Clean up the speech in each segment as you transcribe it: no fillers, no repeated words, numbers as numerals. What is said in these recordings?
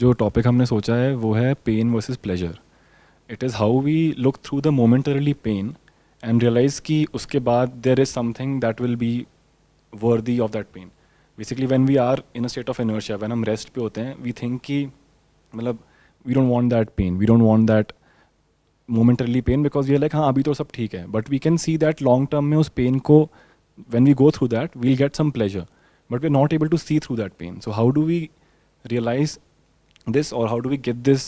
जो टॉपिक हमने सोचा है वो है pain versus pleasure. It is how we look through the momentarily pain and realize कि उसके बाद there is something that will be worthy of that pain. Basically when we are in a state of inertia, when हम rest पे होते हैं, we think कि मतलब we don't want that pain, we don't want that momentarily pain, because ये like हाँ अभी तो सब ठीक है, but we can see that long term में उस पेन को when we go through that we'll get some pleasure, but we're not able to see through that pain. So how do we realize this, or how do we get this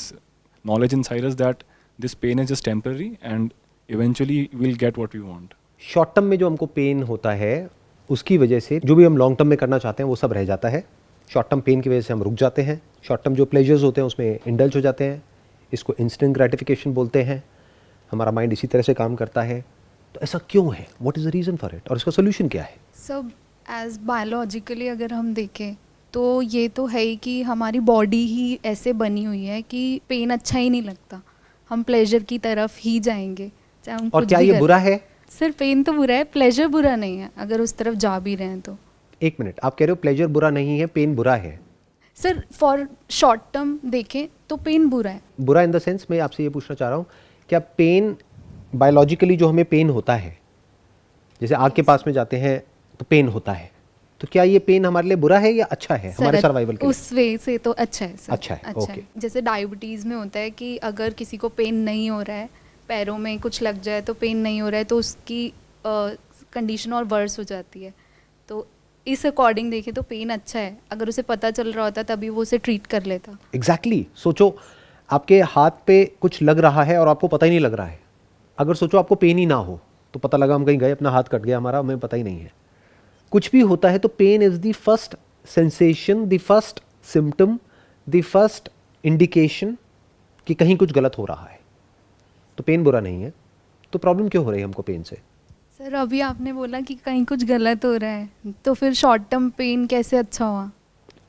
knowledge inside us that this pain is just temporary and eventually we'll get what we want? Short term में जो हमको pen होता है उसकी वजह से जो भी हम लॉन्ग टर्म में करना चाहते हैं वो सब रह जाता है. शॉर्ट टर्म पेन की वजह से हम रुक जाते हैं. शॉर्ट टर्म जो प्लेजर्स होते हैं उसमें इंडल्ज हो जाते हैं. इसको इंस्टेंट ग्रेटिफिकेशन बोलते हैं. हमारा माइंड इसी तरह से काम करता है. तो ऐसा क्यों है? What is the reason for it? और इसका सोल्यूशन क्या है? सब एज बायोलॉजिकली अगर हम देखें तो ये तो है ही कि हमारी बॉडी ही ऐसे बनी हुई है कि पेन अच्छा ही नहीं लगता, हम प्लेजर की तरफ ही जाएंगे चाहे हम और कुछ क्या भी ये करें. बुरा है? सिर्फ पेन तो बुरा है, प्लेजर बुरा नहीं है अगर उस तरफ जा भी रहे हैं तो. एक मिनट, आप कह रहे हो प्लेजर बुरा नहीं है, पेन बुरा है. सर फॉर शॉर्ट टर्म देखें तो पेन बुरा है. बुरा इन द सेंस, मैं आपसे ये पूछना चाह रहा हूँ, क्या पेन बायोलॉजिकली जो हमें पेन होता है, जैसे आग के पास में जाते हैं तो पेन होता है, तो क्या ये पेन हमारे लिए बुरा है या अच्छा है हमारे सर, सर्वाइवल के लिए? उस वे से तो अच्छा है सर. अच्छा है, ओके. जैसे डायबिटीज़ में होता है कि अगर किसी को पेन नहीं हो रहा है, पैरों में कुछ लग जाए तो पेन नहीं हो रहा है, तो उसकी कंडीशन और वर्स हो जाती है. तो इस अकॉर्डिंग देखें तो पेन अच्छा है. अगर उसे पता चल रहा होता तभी वो उसे ट्रीट कर लेता. एग्जैक्टली. सोचो आपके हाथ पे कुछ लग रहा है और आपको पता ही नहीं लग रहा है. अगर सोचो आपको पेन ही ना हो तो पता लगा हम कहीं गए, अपना हाथ कट गया हमारा, हमें पता ही नहीं है. कुछ भी होता है तो pain is the first sensation, the first symptom, the first indication कि कहीं कुछ गलत हो रहा है. तो पेन बुरा नहीं है. तो प्रॉब्लम क्यों हो रही है हमको पेन से? सर अभी आपने बोला कि कहीं कुछ गलत हो रहा है, तो फिर शॉर्ट टर्म पेन कैसे अच्छा हुआ?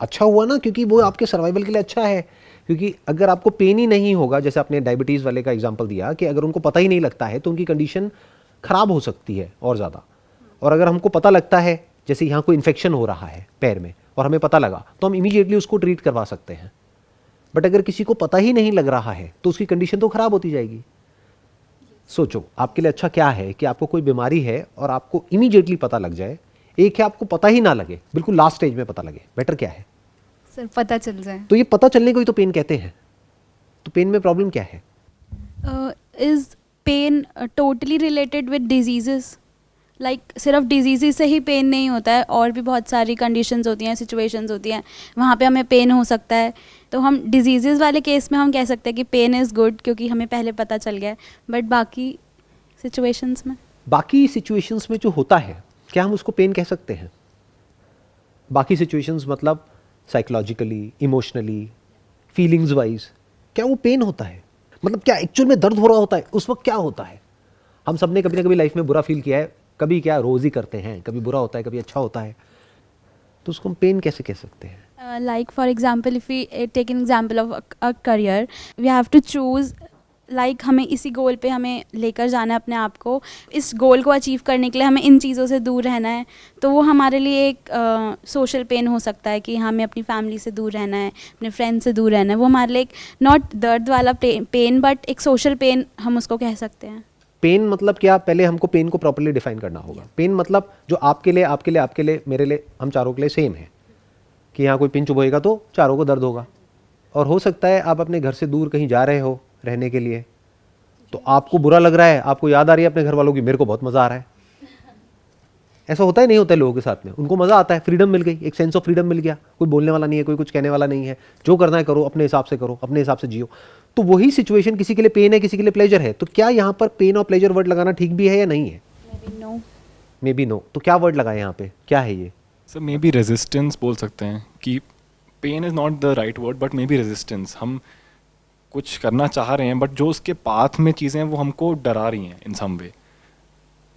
अच्छा हुआ ना, क्योंकि वो आपके सर्वाइवल के लिए अच्छा है. क्योंकि अगर आपको पेन ही नहीं होगा, जैसे आपने डायबिटीज़ वाले का एग्जांपल दिया कि अगर उनको पता ही नहीं लगता है तो उनकी कंडीशन ख़राब हो सकती है और ज़्यादा. और अगर हमको पता लगता है, जैसे यहाँ कोई इन्फेक्शन हो रहा है पैर में और हमें पता लगा, तो हम इमीडिएटली उसको ट्रीट करवा सकते हैं. बट अगर किसी को पता ही नहीं लग रहा है तो उसकी कंडीशन तो ख़राब होती जाएगी. सोचो आपके लिए अच्छा क्या है कि आपको कोई बीमारी है और आपको इमीडिएटली पता लग जाए. एक है आपको पता ही ना लगे, बिल्कुल लास्ट स्टेज में पता लगे. बेटर क्या है? सर पता चल जाए. तो ये पता चलने को ही तो पेन कहते हैं. तो पेन में प्रॉब्लम क्या है? Is pain totally related with diseases? Like सिर्फ डिजीज़ से ही पेन नहीं होता है, और भी बहुत सारी कंडीशंस होती हैं, सिचुएशंस होती हैं, वहाँ पे हमें पेन हो सकता है. तो हम डिजीज़ वाले केस में हम कह सकते हैं कि पेन इज़ गुड क्योंकि हमें पहले पता चल गया है. बट बाकी सिचुएशंस में जो होता है, क्या हम उसको पेन कह सकते हैं? बाकी सिचुएशंस मतलब साइकोलॉजिकली, इमोशनली, फीलिंग्स वाइज, क्या वो पेन होता है? मतलब क्या एक्चुअल में दर्द हो रहा होता है उस वक्त? क्या होता है? हम सब ने कभी ना कभी लाइफ में बुरा फील किया है. कभी क्या रोज़ ही करते हैं, कभी बुरा होता है, कभी अच्छा होता है. तो उसको हम पेन कैसे कह सकते हैं? like for example if we take an example of a career, we have to choose, like हमें इसी गोल पे हमें लेकर जाना है अपने आप को. इस गोल को अचीव करने के लिए हमें इन चीज़ों से दूर रहना है. तो वो हमारे लिए एक सोशल पेन हो सकता है कि हमें अपनी फैमिली से दूर रहना है, अपने फ्रेंड से दूर रहना है. वो हमारे लिए एक नॉट दर्द वाला पेन बट एक सोशल पेन हम उसको कह सकते हैं. पेन मतलब क्या? पहले हमको पेन को प्रॉपर्ली डिफाइन करना होगा. पेन मतलब जो आपके लिए, मेरे लिए, हम चारों के लिए सेम है कि यहाँ कोई पिन चुभेगा तो चारों को दर्द होगा. और हो सकता है आप अपने घर से दूर कहीं जा रहे हो रहने के लिए, तो आपको बुरा लग रहा है, आपको याद आ रही है अपने घर वालों की, मेरे को बहुत मज़ा आ रहा है. ऐसा होता ही नहीं होता है लोगों के साथ में. उनको मज़ा आता है, फ्रीडम मिल गई, एक सेंस ऑफ फ्रीडम मिल गया. कोई बोलने वाला नहीं है, कोई कुछ कहने वाला नहीं है, जो करना है करो, अपने हिसाब से करो, अपने हिसाब से जियो. तो वही सिचुएशन किसी के लिए पेन है, किसी के लिए प्लेजर है. तो क्या यहाँ पर पेन और प्लेजर वर्ड लगाना ठीक भी है या नहीं है? Maybe no. तो क्या वर्ड लगाए यहाँ पे? क्या है ये? सर मे बी रेजिस्टेंस बोल सकते हैं कि pain is not the right word, but maybe resistance. हम कुछ करना चाह रहे हैं बट जो उसके पाथ में चीज़ें हैं वो हमको डरा रही हैं इन सम वे.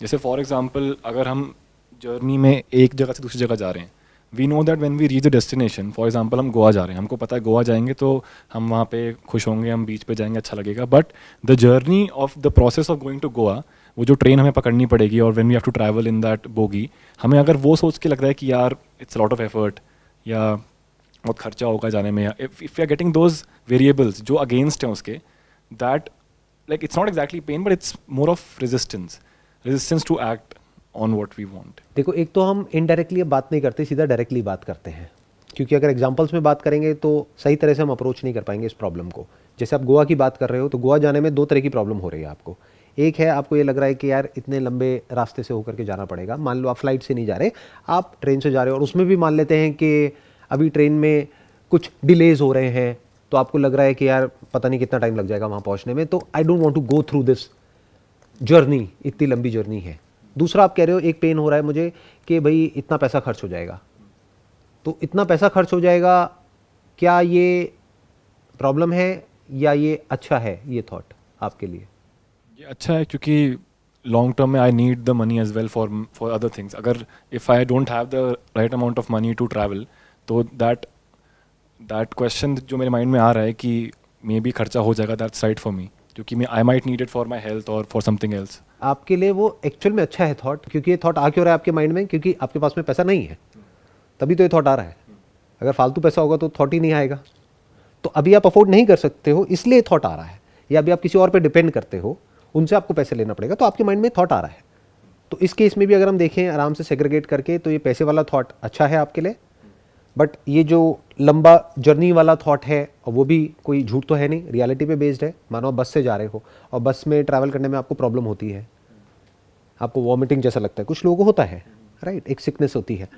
जैसे फॉर एग्जांपल अगर हम जर्नी में एक जगह से दूसरी जगह जा रहे हैं, we know that when we reach the destination, for example हम गोवा जा रहे हैं, हमको पता है गोवा जाएंगे तो हम वहाँ पे खुश होंगे, हम बीच पे जाएंगे, अच्छा लगेगा. But the journey of the process of going to Goa, वो जो ट्रेन हमें पकड़नी पड़ेगी और when we have to travel in that bogie, हमें अगर वो सोच के लग रहा है कि यार इट्स लॉट ऑफ एफर्ट या बहुत खर्चा होगा जाने में, या if you are getting those variables जो अगेंस्ट हैं उसके, that like it's not exactly pain but it's more of resistance to act on what we want. देखो, एक तो हम इनडायरेक्टली अब बात नहीं करते, सीधा डायरेक्टली बात करते हैं, क्योंकि अगर एग्जांपल्स में बात करेंगे तो सही तरह से हम अप्रोच नहीं कर पाएंगे इस प्रॉब्लम को. जैसे आप गोवा की बात कर रहे हो, तो गोवा जाने में 2 तरह की प्रॉब्लम हो रही है आपको. एक है, आपको ये लग रहा है कि यार इतने लंबे रास्ते से होकर के जाना पड़ेगा. मान लो आप फ्लाइट से नहीं जा रहे, आप ट्रेन से जा रहे हो, और उसमें भी मान लेते हैं कि अभी ट्रेन में कुछ डिलेज हो रहे हैं, तो आपको लग रहा है कि यार पता नहीं कितना टाइम लग जाएगा वहाँ पहुँचने में, तो I don't want to go through this journey, इतनी लंबी जर्नी है. दूसरा, आप कह रहे हो एक पेन हो रहा है मुझे कि भाई इतना पैसा खर्च हो जाएगा. तो इतना पैसा खर्च हो जाएगा, क्या ये प्रॉब्लम है या ये अच्छा है ये थॉट आपके लिए? ये अच्छा है क्योंकि लॉन्ग टर्म में I need the money as well for other things. अगर if I don't have the right amount of money to travel, तो दैट क्वेश्चन जो मेरे माइंड में आ रहा है कि मे बी खर्चा हो जाएगा, दैट्स राइट फॉर मी, क्योंकि I might need it for my health और फॉर समथिंग एल्स. आपके लिए वो एक्चुअल में अच्छा है थॉट, क्योंकि ये थॉट आ क्यों रहा है आपके माइंड में? क्योंकि आपके पास में पैसा नहीं है, तभी तो ये थॉट आ रहा है. अगर फालतू पैसा होगा तो थॉट ही नहीं आएगा. तो अभी आप अफोर्ड नहीं कर सकते हो, इसलिए थॉट आ रहा है, या अभी आप किसी और पे डिपेंड करते हो, उनसे आपको पैसे लेना पड़ेगा, तो आपके माइंड में थॉट आ रहा है. तो इस केस में भी अगर हम देखें आराम से सेग्रीगेट करके, तो ये पैसे वाला थॉट अच्छा है आपके लिए. बट ये जो लंबा जर्नी वाला थॉट है, और वो भी कोई झूठ तो है नहीं, रियलिटी पे बेस्ड है. मानो आप बस से जा रहे हो और बस में ट्रैवल करने में आपको प्रॉब्लम होती है, आपको वॉमिटिंग जैसा लगता है, कुछ लोगों को होता है, राइट, एक सिकनेस होती है.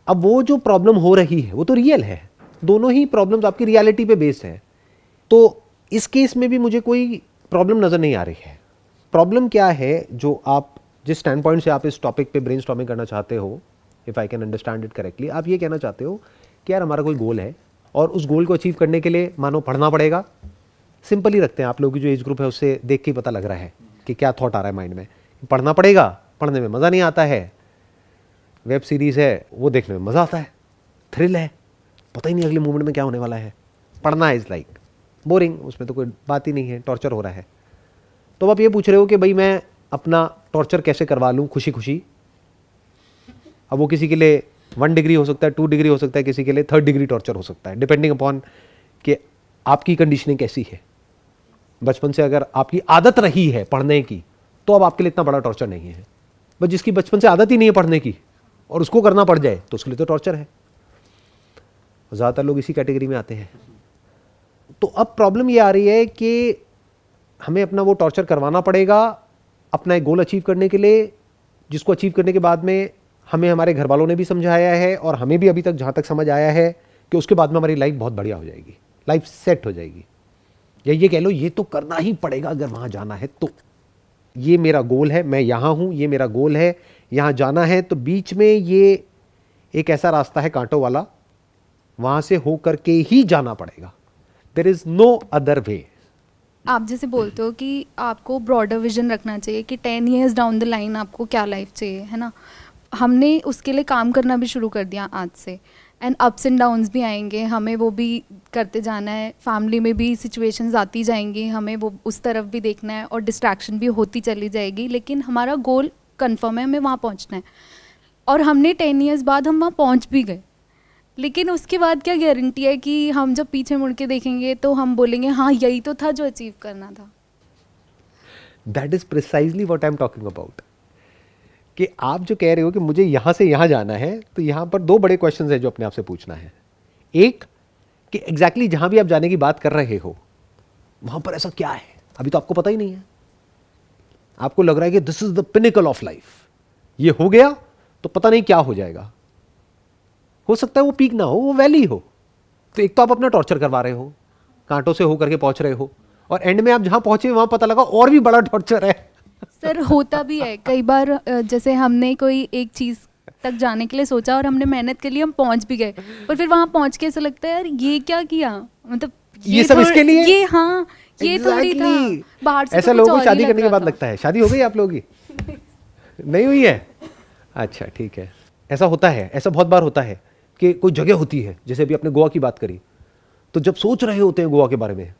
अब वो जो प्रॉब्लम हो रही है वो तो रियल है, दोनों ही प्रॉब्लम्स आपकी रियलिटी पे बेस्ड है. तो इस केस में भी मुझे कोई प्रॉब्लम नज़र नहीं आ रही है. प्रॉब्लम क्या है, जो आप जिस स्टैंड पॉइंट से आप इस टॉपिक पे ब्रेनस्टॉर्मिंग करना चाहते हो, if I can understand it correctly, आप ये कहना चाहते हो कि यार हमारा कोई गोल है, और उस गोल को अचीव करने के लिए मानो पढ़ना पड़ेगा. सिंपल ही रखते हैं, आप लोगों की जो एज ग्रुप है उससे देख के ही पता लग रहा है कि क्या थॉट आ रहा है माइंड में. पढ़ना पड़ेगा, पढ़ने में मज़ा नहीं आता है. वेब सीरीज़ है, वो देखने में मज़ा आता है, थ्रिल है, पता ही नहीं अगले मोमेंट में क्या होने वाला है. पढ़ना इज़ लाइक बोरिंग, उसमें तो कोई बात ही नहीं है, टॉर्चर हो रहा है. तो आप ये पूछ रहे हो कि भाई मैं अपना टॉर्चर कैसे करवा लूँ खुशी खुशी. अब वो किसी के लिए 1 डिग्री हो सकता है, 2 डिग्री हो सकता है, किसी के लिए 3rd डिग्री टॉर्चर हो सकता है, डिपेंडिंग अपॉन कि आपकी कंडीशनिंग कैसी है. बचपन से अगर आपकी आदत रही है पढ़ने की, तो अब आपके लिए इतना बड़ा टॉर्चर नहीं है. बस जिसकी बचपन से आदत ही नहीं है पढ़ने की और उसको करना पड़ जाए, तो उसके लिए तो टॉर्चर है. ज़्यादातर लोग इसी कैटेगरी में आते हैं. तो अब प्रॉब्लम ये आ रही है कि हमें अपना वो टॉर्चर करवाना पड़ेगा अपना एक गोल अचीव करने के लिए, जिसको अचीव करने के बाद में हमें हमारे घर वालों ने भी समझाया है, और हमें भी अभी तक जहाँ तक समझ आया है कि उसके बाद में हमारी लाइफ बहुत बढ़िया हो जाएगी, लाइफ सेट हो जाएगी. या ये कह लो, ये तो करना ही पड़ेगा अगर वहाँ जाना है तो. ये मेरा गोल है, मैं यहाँ हूँ, ये मेरा गोल है, यहाँ जाना है. तो बीच में ये एक ऐसा रास्ता है कांटों वाला, वहाँ से हो करके ही जाना पड़ेगा. There is no other way. आप जैसे बोलते हो कि आपको ब्रॉडर विजन रखना चाहिए कि 10 ईयर्स डाउन द लाइन आपको क्या लाइफ चाहिए, है ना. हमने उसके लिए काम करना भी शुरू कर दिया आज से. एंड अप्स एंड डाउन्स भी आएंगे, हमें वो भी करते जाना है. फैमिली में भी सिचुएशंस आती जाएंगी, हमें वो उस तरफ भी देखना है, और डिस्ट्रैक्शन भी होती चली जाएगी. लेकिन हमारा गोल कंफर्म है, हमें वहाँ पहुँचना है. और हमने 10 ईयर्स बाद हम वहाँ पहुँच भी गए, लेकिन उसके बाद क्या गारंटी है कि हम जब पीछे मुड़ के देखेंगे तो हम बोलेंगे हाँ यही तो था जो अचीव करना था. That is precisely what I am talking about. कि आप जो कह रहे हो कि मुझे यहाँ से यहाँ जाना है, तो यहाँ पर 2 बड़े क्वेश्चंस हैं जो अपने आप से पूछना है. एक कि एग्जैक्टली जहाँ भी आप जाने की बात कर रहे हो, वहाँ पर ऐसा क्या है, अभी तो आपको पता ही नहीं है. आपको लग रहा है कि this is the pinnacle of life, ये हो गया तो पता नहीं क्या हो जाएगा. हो सकता है वो पीक ना हो, वो वैली हो. तो एक तो आप अपना टॉर्चर करवा रहे हो, कांटों से होकर के पहुंच रहे हो, और एंड में आप जहां पहुंचे वहां पता लगा और भी बड़ा टॉर्चर है. सर होता भी है कई बार. जैसे हमने कोई एक चीज़ तक जाने के लिए सोचा और हमने मेहनत के लिए हम पहुंच भी गए, पर फिर वहां पहुंच के ऐसा लगता है यार ये क्या किया, मतलब ये सब इसके लिए, ये हाँ ये थोड़ी था. बाहर से ऐसा तो लोगों कुछ को और शादी ही करने लग के बाद रहा लगता है. शादी हो गई आप लोगों की? नहीं हुई है? अच्छा ठीक है. ऐसा होता है, ऐसा बहुत बार होता है कि कोई जगह होती है, जैसे अभी आपने गोवा की बात करी, तो जब सोच रहे होते हैं गोवा के बारे में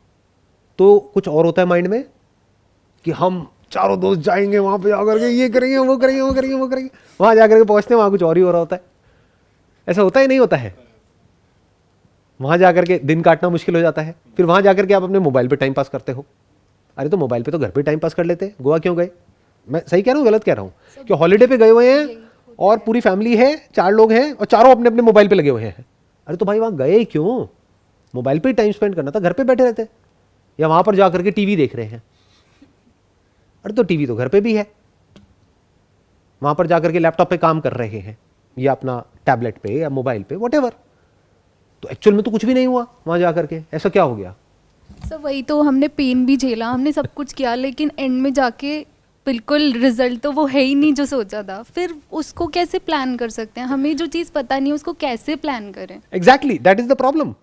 तो कुछ और होता है माइंड में कि हम चारों दोस्त जाएंगे वहां पे जाकर के ये करेंगे वो करेंगे वो करेंगे वो करेंगे. वहां जाकर के पहुंचते हैं वहां कुछ और ही हो रहा होता है. ऐसा होता है नहीं होता है? वहाँ जा करके दिन काटना मुश्किल हो जाता है, फिर वहाँ जा करके आप अपने मोबाइल पे टाइम पास करते हो। अरे तो मोबाइल पे तो घर पे टाइम पास कर लेते, गोवा क्यों गए? मैं सही कह रहा हूँ गलत कह रहा हूँ? कि हॉलीडे पे गए हुए हैं और पूरी फैमिली है, 4 लोग हैं और चारों अपने अपने मोबाइल पे लगे हुए हैं। अरे तो भाई वहाँ गए क्यों? मोबाइल पे ही टाइम स्पेंड करना था, घर पे बैठे रहते, या वहाँ पर जा करके टीवी देख रहे हैं। अरे तो टीवी तो घर पे भी है, वहाँ पर जा करके लैपटॉप पे काम कर रहे हैं या अपना टैबलेट पे या मोबाइल पे, व्हाटएवर। तो एक्चुअल में तो कुछ भी नहीं हुआ वहाँ जा करके, ऐसा क्या हो गया? सर वही तो, हमने पेन भी झेला, हमने सब कुछ किया, लेकिन एंड में जाके बिल्कुल रिजल्ट तो वो है ही नहीं जो सोचा था। फिर उसको कैसे प्लान कर सकते हैं? हमें जो चीज़ पता नहीं है उसको कैसे प्लान करें? Exactly, that is the problem.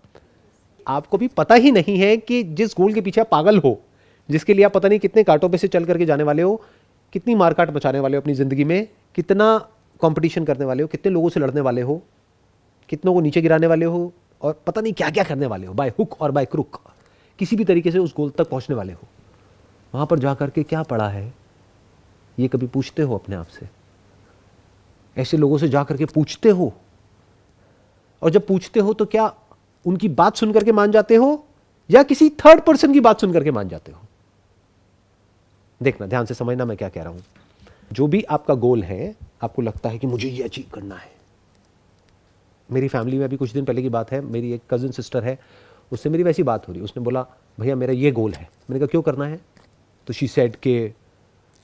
आपको भी पता ही नहीं है कि जिस गोल के पीछे आप पागल हो, जिसके लिए आप पता नहीं कितने कांटों पे से चल करके जाने वाले हो, कितनी मारकाट मचाने वाले हो अपनी जिंदगी में, कितना कंपटीशन करने वाले हो, कितने लोगों से लड़ने वाले हो, कितनों को नीचे गिराने वाले हो, और पता नहीं क्या क्या करने वाले हो, बाय हुक और बाय क्रुक, किसी भी तरीके से उस गोल तक पहुंचने वाले हो। वहां पर जाकर के क्या पड़ा है, ये कभी पूछते हो अपने आप से? ऐसे लोगों से जाकर के पूछते हो? और जब पूछते हो तो क्या उनकी बात सुन करके मान जाते हो या किसी थर्ड पर्सन की बात सुन करके मान जाते हो? देखना, ध्यान से समझना मैं क्या कह रहा हूं। जो भी आपका गोल है, आपको लगता है कि मुझे ये अचीव करना है। मेरी फैमिली में अभी कुछ दिन पहले की बात है, मेरी एक कजिन सिस्टर है, उससे मेरी वैसी बात हो रही, उसने बोला भैया मेरा ये गोल है। मैंने कहा क्यों करना है? तो शी सेड के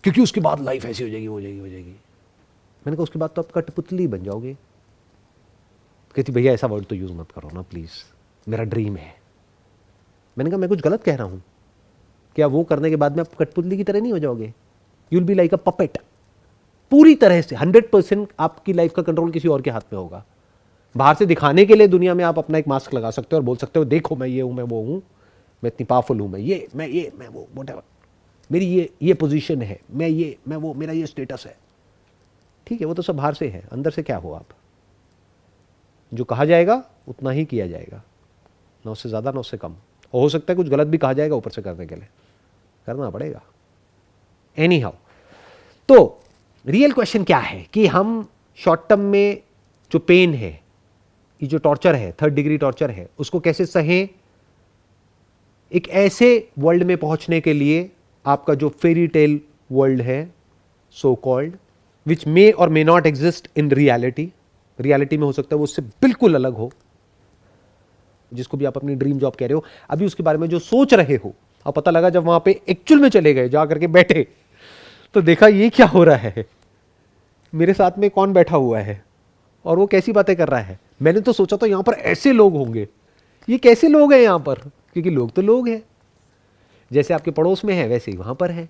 क्योंकि उसके बाद लाइफ ऐसी हो जाएगी, हो जाएगी, हो जाएगी। मैंने कहा उसके बाद तो आप कठपुतली बन जाओगे। कहती भैया ऐसा वर्ड तो यूज मत करो ना प्लीज, मेरा ड्रीम है। मैंने कहा मैं कुछ गलत कह रहा हूं क्या? वो करने के बाद में आप कठपुतली की तरह नहीं हो जाओगे? You will be like a puppet. पूरी तरह से 100% आपकी लाइफ का कंट्रोल किसी और के हाथ में होगा। बाहर से दिखाने के लिए दुनिया में आप अपना एक मास्क लगा सकते हो और बोल सकते हो देखो मैं ये हूं, मैं वो हूं, मैं इतनी पावरफुल हूं, मैं वो, व्हाटएवर, मेरी ये पोजीशन है, मैं वो, मेरा ये स्टेटस है। ठीक है, वो तो सब बाहर से है, अंदर से क्या हो आप? जो कहा जाएगा उतना ही किया जाएगा, ना उससे ज्यादा ना उससे कम। और हो सकता है कुछ गलत भी कहा जाएगा ऊपर से, करने के लिए करना पड़ेगा। एनी हाउ, तो रियल क्वेश्चन क्या है कि हम शॉर्ट टर्म में जो पेन है, ये जो टॉर्चर है, 3rd डिग्री टॉर्चर है, उसको कैसे सहें? एक ऐसे वर्ल्ड में पहुंचने के लिए आपका जो फेरी टेल वर्ल्ड है, सो कॉल्ड, विच मे और may not exist in reality, reality में हो सकता है वो उससे बिल्कुल अलग हो, जिसको भी आप अपनी ड्रीम जॉब कह रहे हो, अभी उसके बारे में जो सोच रहे हो, और पता लगा जब वहां पे एक्चुअल में चले गए, जा करके बैठे, तो देखा ये क्या हो रहा है, मेरे साथ में कौन बैठा हुआ है और वो कैसी बातें कर रहा है। मैंने तो सोचा था यहां पर ऐसे लोग होंगे, ये कैसे लोग हैं यहां पर? क्योंकि लोग तो लोग हैं, जैसे आपके पड़ोस में है वैसे ही वहां पर है।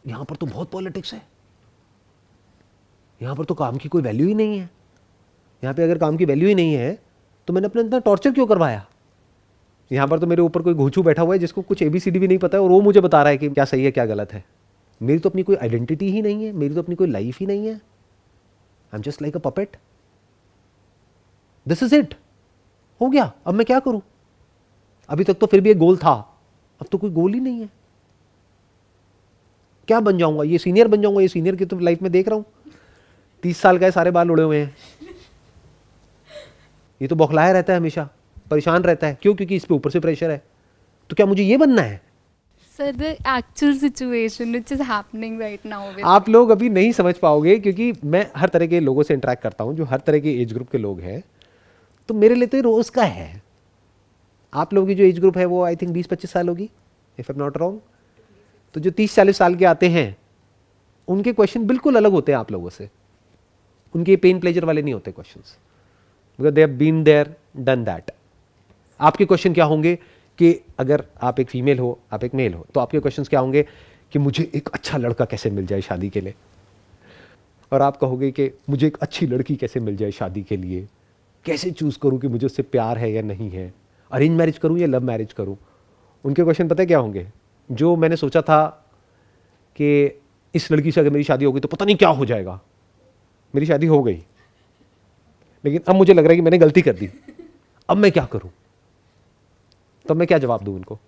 यहां पर तो बहुत पॉलिटिक्स है, यहां पर तो काम की कोई वैल्यू ही नहीं है। यहां पे अगर काम की वैल्यू ही नहीं है तो मैंने अपना इतना टॉर्चर क्यों करवाया? यहां पर तो मेरे ऊपर कोई घूंचू बैठा हुआ है जिसको कुछ ABCD भी नहीं पता है और वो मुझे बता रहा है कि क्या सही है क्या गलत है। मेरी तो अपनी कोई आइडेंटिटी ही नहीं है, मेरी तो अपनी कोई लाइफ ही नहीं है। आई am just like a puppet. This is it, हो गया। अब मैं क्या करूं? अभी तक तो फिर भी एक गोल था, अब तो कोई गोल ही नहीं है। क्या बन जाऊंगा? ये सीनियर बन जाऊंगा? ये सीनियर की तो लाइफ में देख रहा हूं 30 साल का है, सारे बाल उड़े हुए हैं, ये तो बौखलाया रहता है, हमेशा परेशान रहता है। क्यों? क्योंकि इस पे ऊपर से प्रेशर है। तो क्या मुझे ये बनना है? Sir the actual situation which is happening right now with आप लोग अभी नहीं समझ पाओगे, क्योंकि मैं हर तरह के लोगों से इंटरेक्ट करता हूं, जो हर तरह के एज ग्रुप के लोग हैं, तो मेरे लिए तो ये रोज का है। आप लोगों की जो एज ग्रुप है वो आई थिंक 20-25 साल होगी, if I am not wrong. तो जो 30-40 साल के आते हैं उनके क्वेश्चन बिल्कुल अलग होते हैं आप लोगों से। उनके पेन प्लेजर वाले नहीं होते questions, because they have been there done that. आपके क्वेश्चन क्या होंगे कि अगर आप एक फीमेल हो, आप एक मेल हो, तो आपके क्वेश्चंस क्या होंगे कि मुझे एक अच्छा लड़का कैसे मिल जाए शादी के लिए, और आप कहोगे कि मुझे एक अच्छी लड़की कैसे मिल जाए शादी के लिए, कैसे चूज करूं कि मुझे उससे प्यार है या नहीं है, अरेंज मैरिज करूं या लव मैरिज करूं। उनके क्वेश्चन पता है क्या होंगे? जो मैंने सोचा था कि इस लड़की से अगर मेरी शादी होगी तो पता नहीं क्या हो जाएगा, मेरी शादी हो गई, लेकिन अब मुझे लग रहा है कि मैंने गलती कर दी, अब मैं क्या करूं? तब मैं क्या जवाब दूं उनको?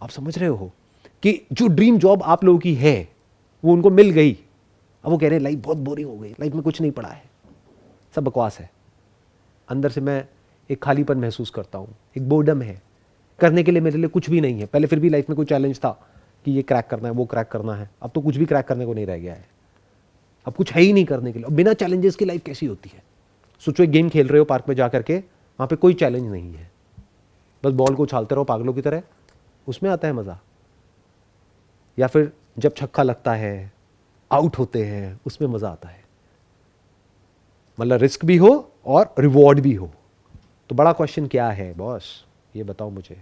आप समझ रहे हो कि जो ड्रीम जॉब आप लोगों की है वो उनको मिल गई, अब वो कह रहे हैं लाइफ बहुत बोरिंग हो गई, लाइफ में कुछ नहीं पड़ा है, सब बकवास है। अंदर से मैं एक खालीपन महसूस करता हूँ, एक बोर्डम है, करने के लिए मेरे लिए कुछ भी नहीं है। पहले फिर भी लाइफ में कोई चैलेंज था कि ये क्रैक करना है, वो क्रैक करना है, अब तो कुछ भी क्रैक करने को नहीं रह गया है। अब कुछ है ही नहीं करने के लिए। अब बिना चैलेंजेस की लाइफ कैसी होती है? सोचो एक गेम खेल रहे हो पार्क में जा करके, वहाँ पे कोई चैलेंज नहीं है, बस बॉल को उछालते रहो पागलों की तरह, उसमें आता है मज़ा। या फिर जब छक्का लगता है, आउट होते हैं, उसमें मज़ा आता है। मतलब रिस्क भी हो और रिवॉर्ड भी हो। तो बड़ा क्वेश्चन क्या है बॉस, ये बताओ मुझे।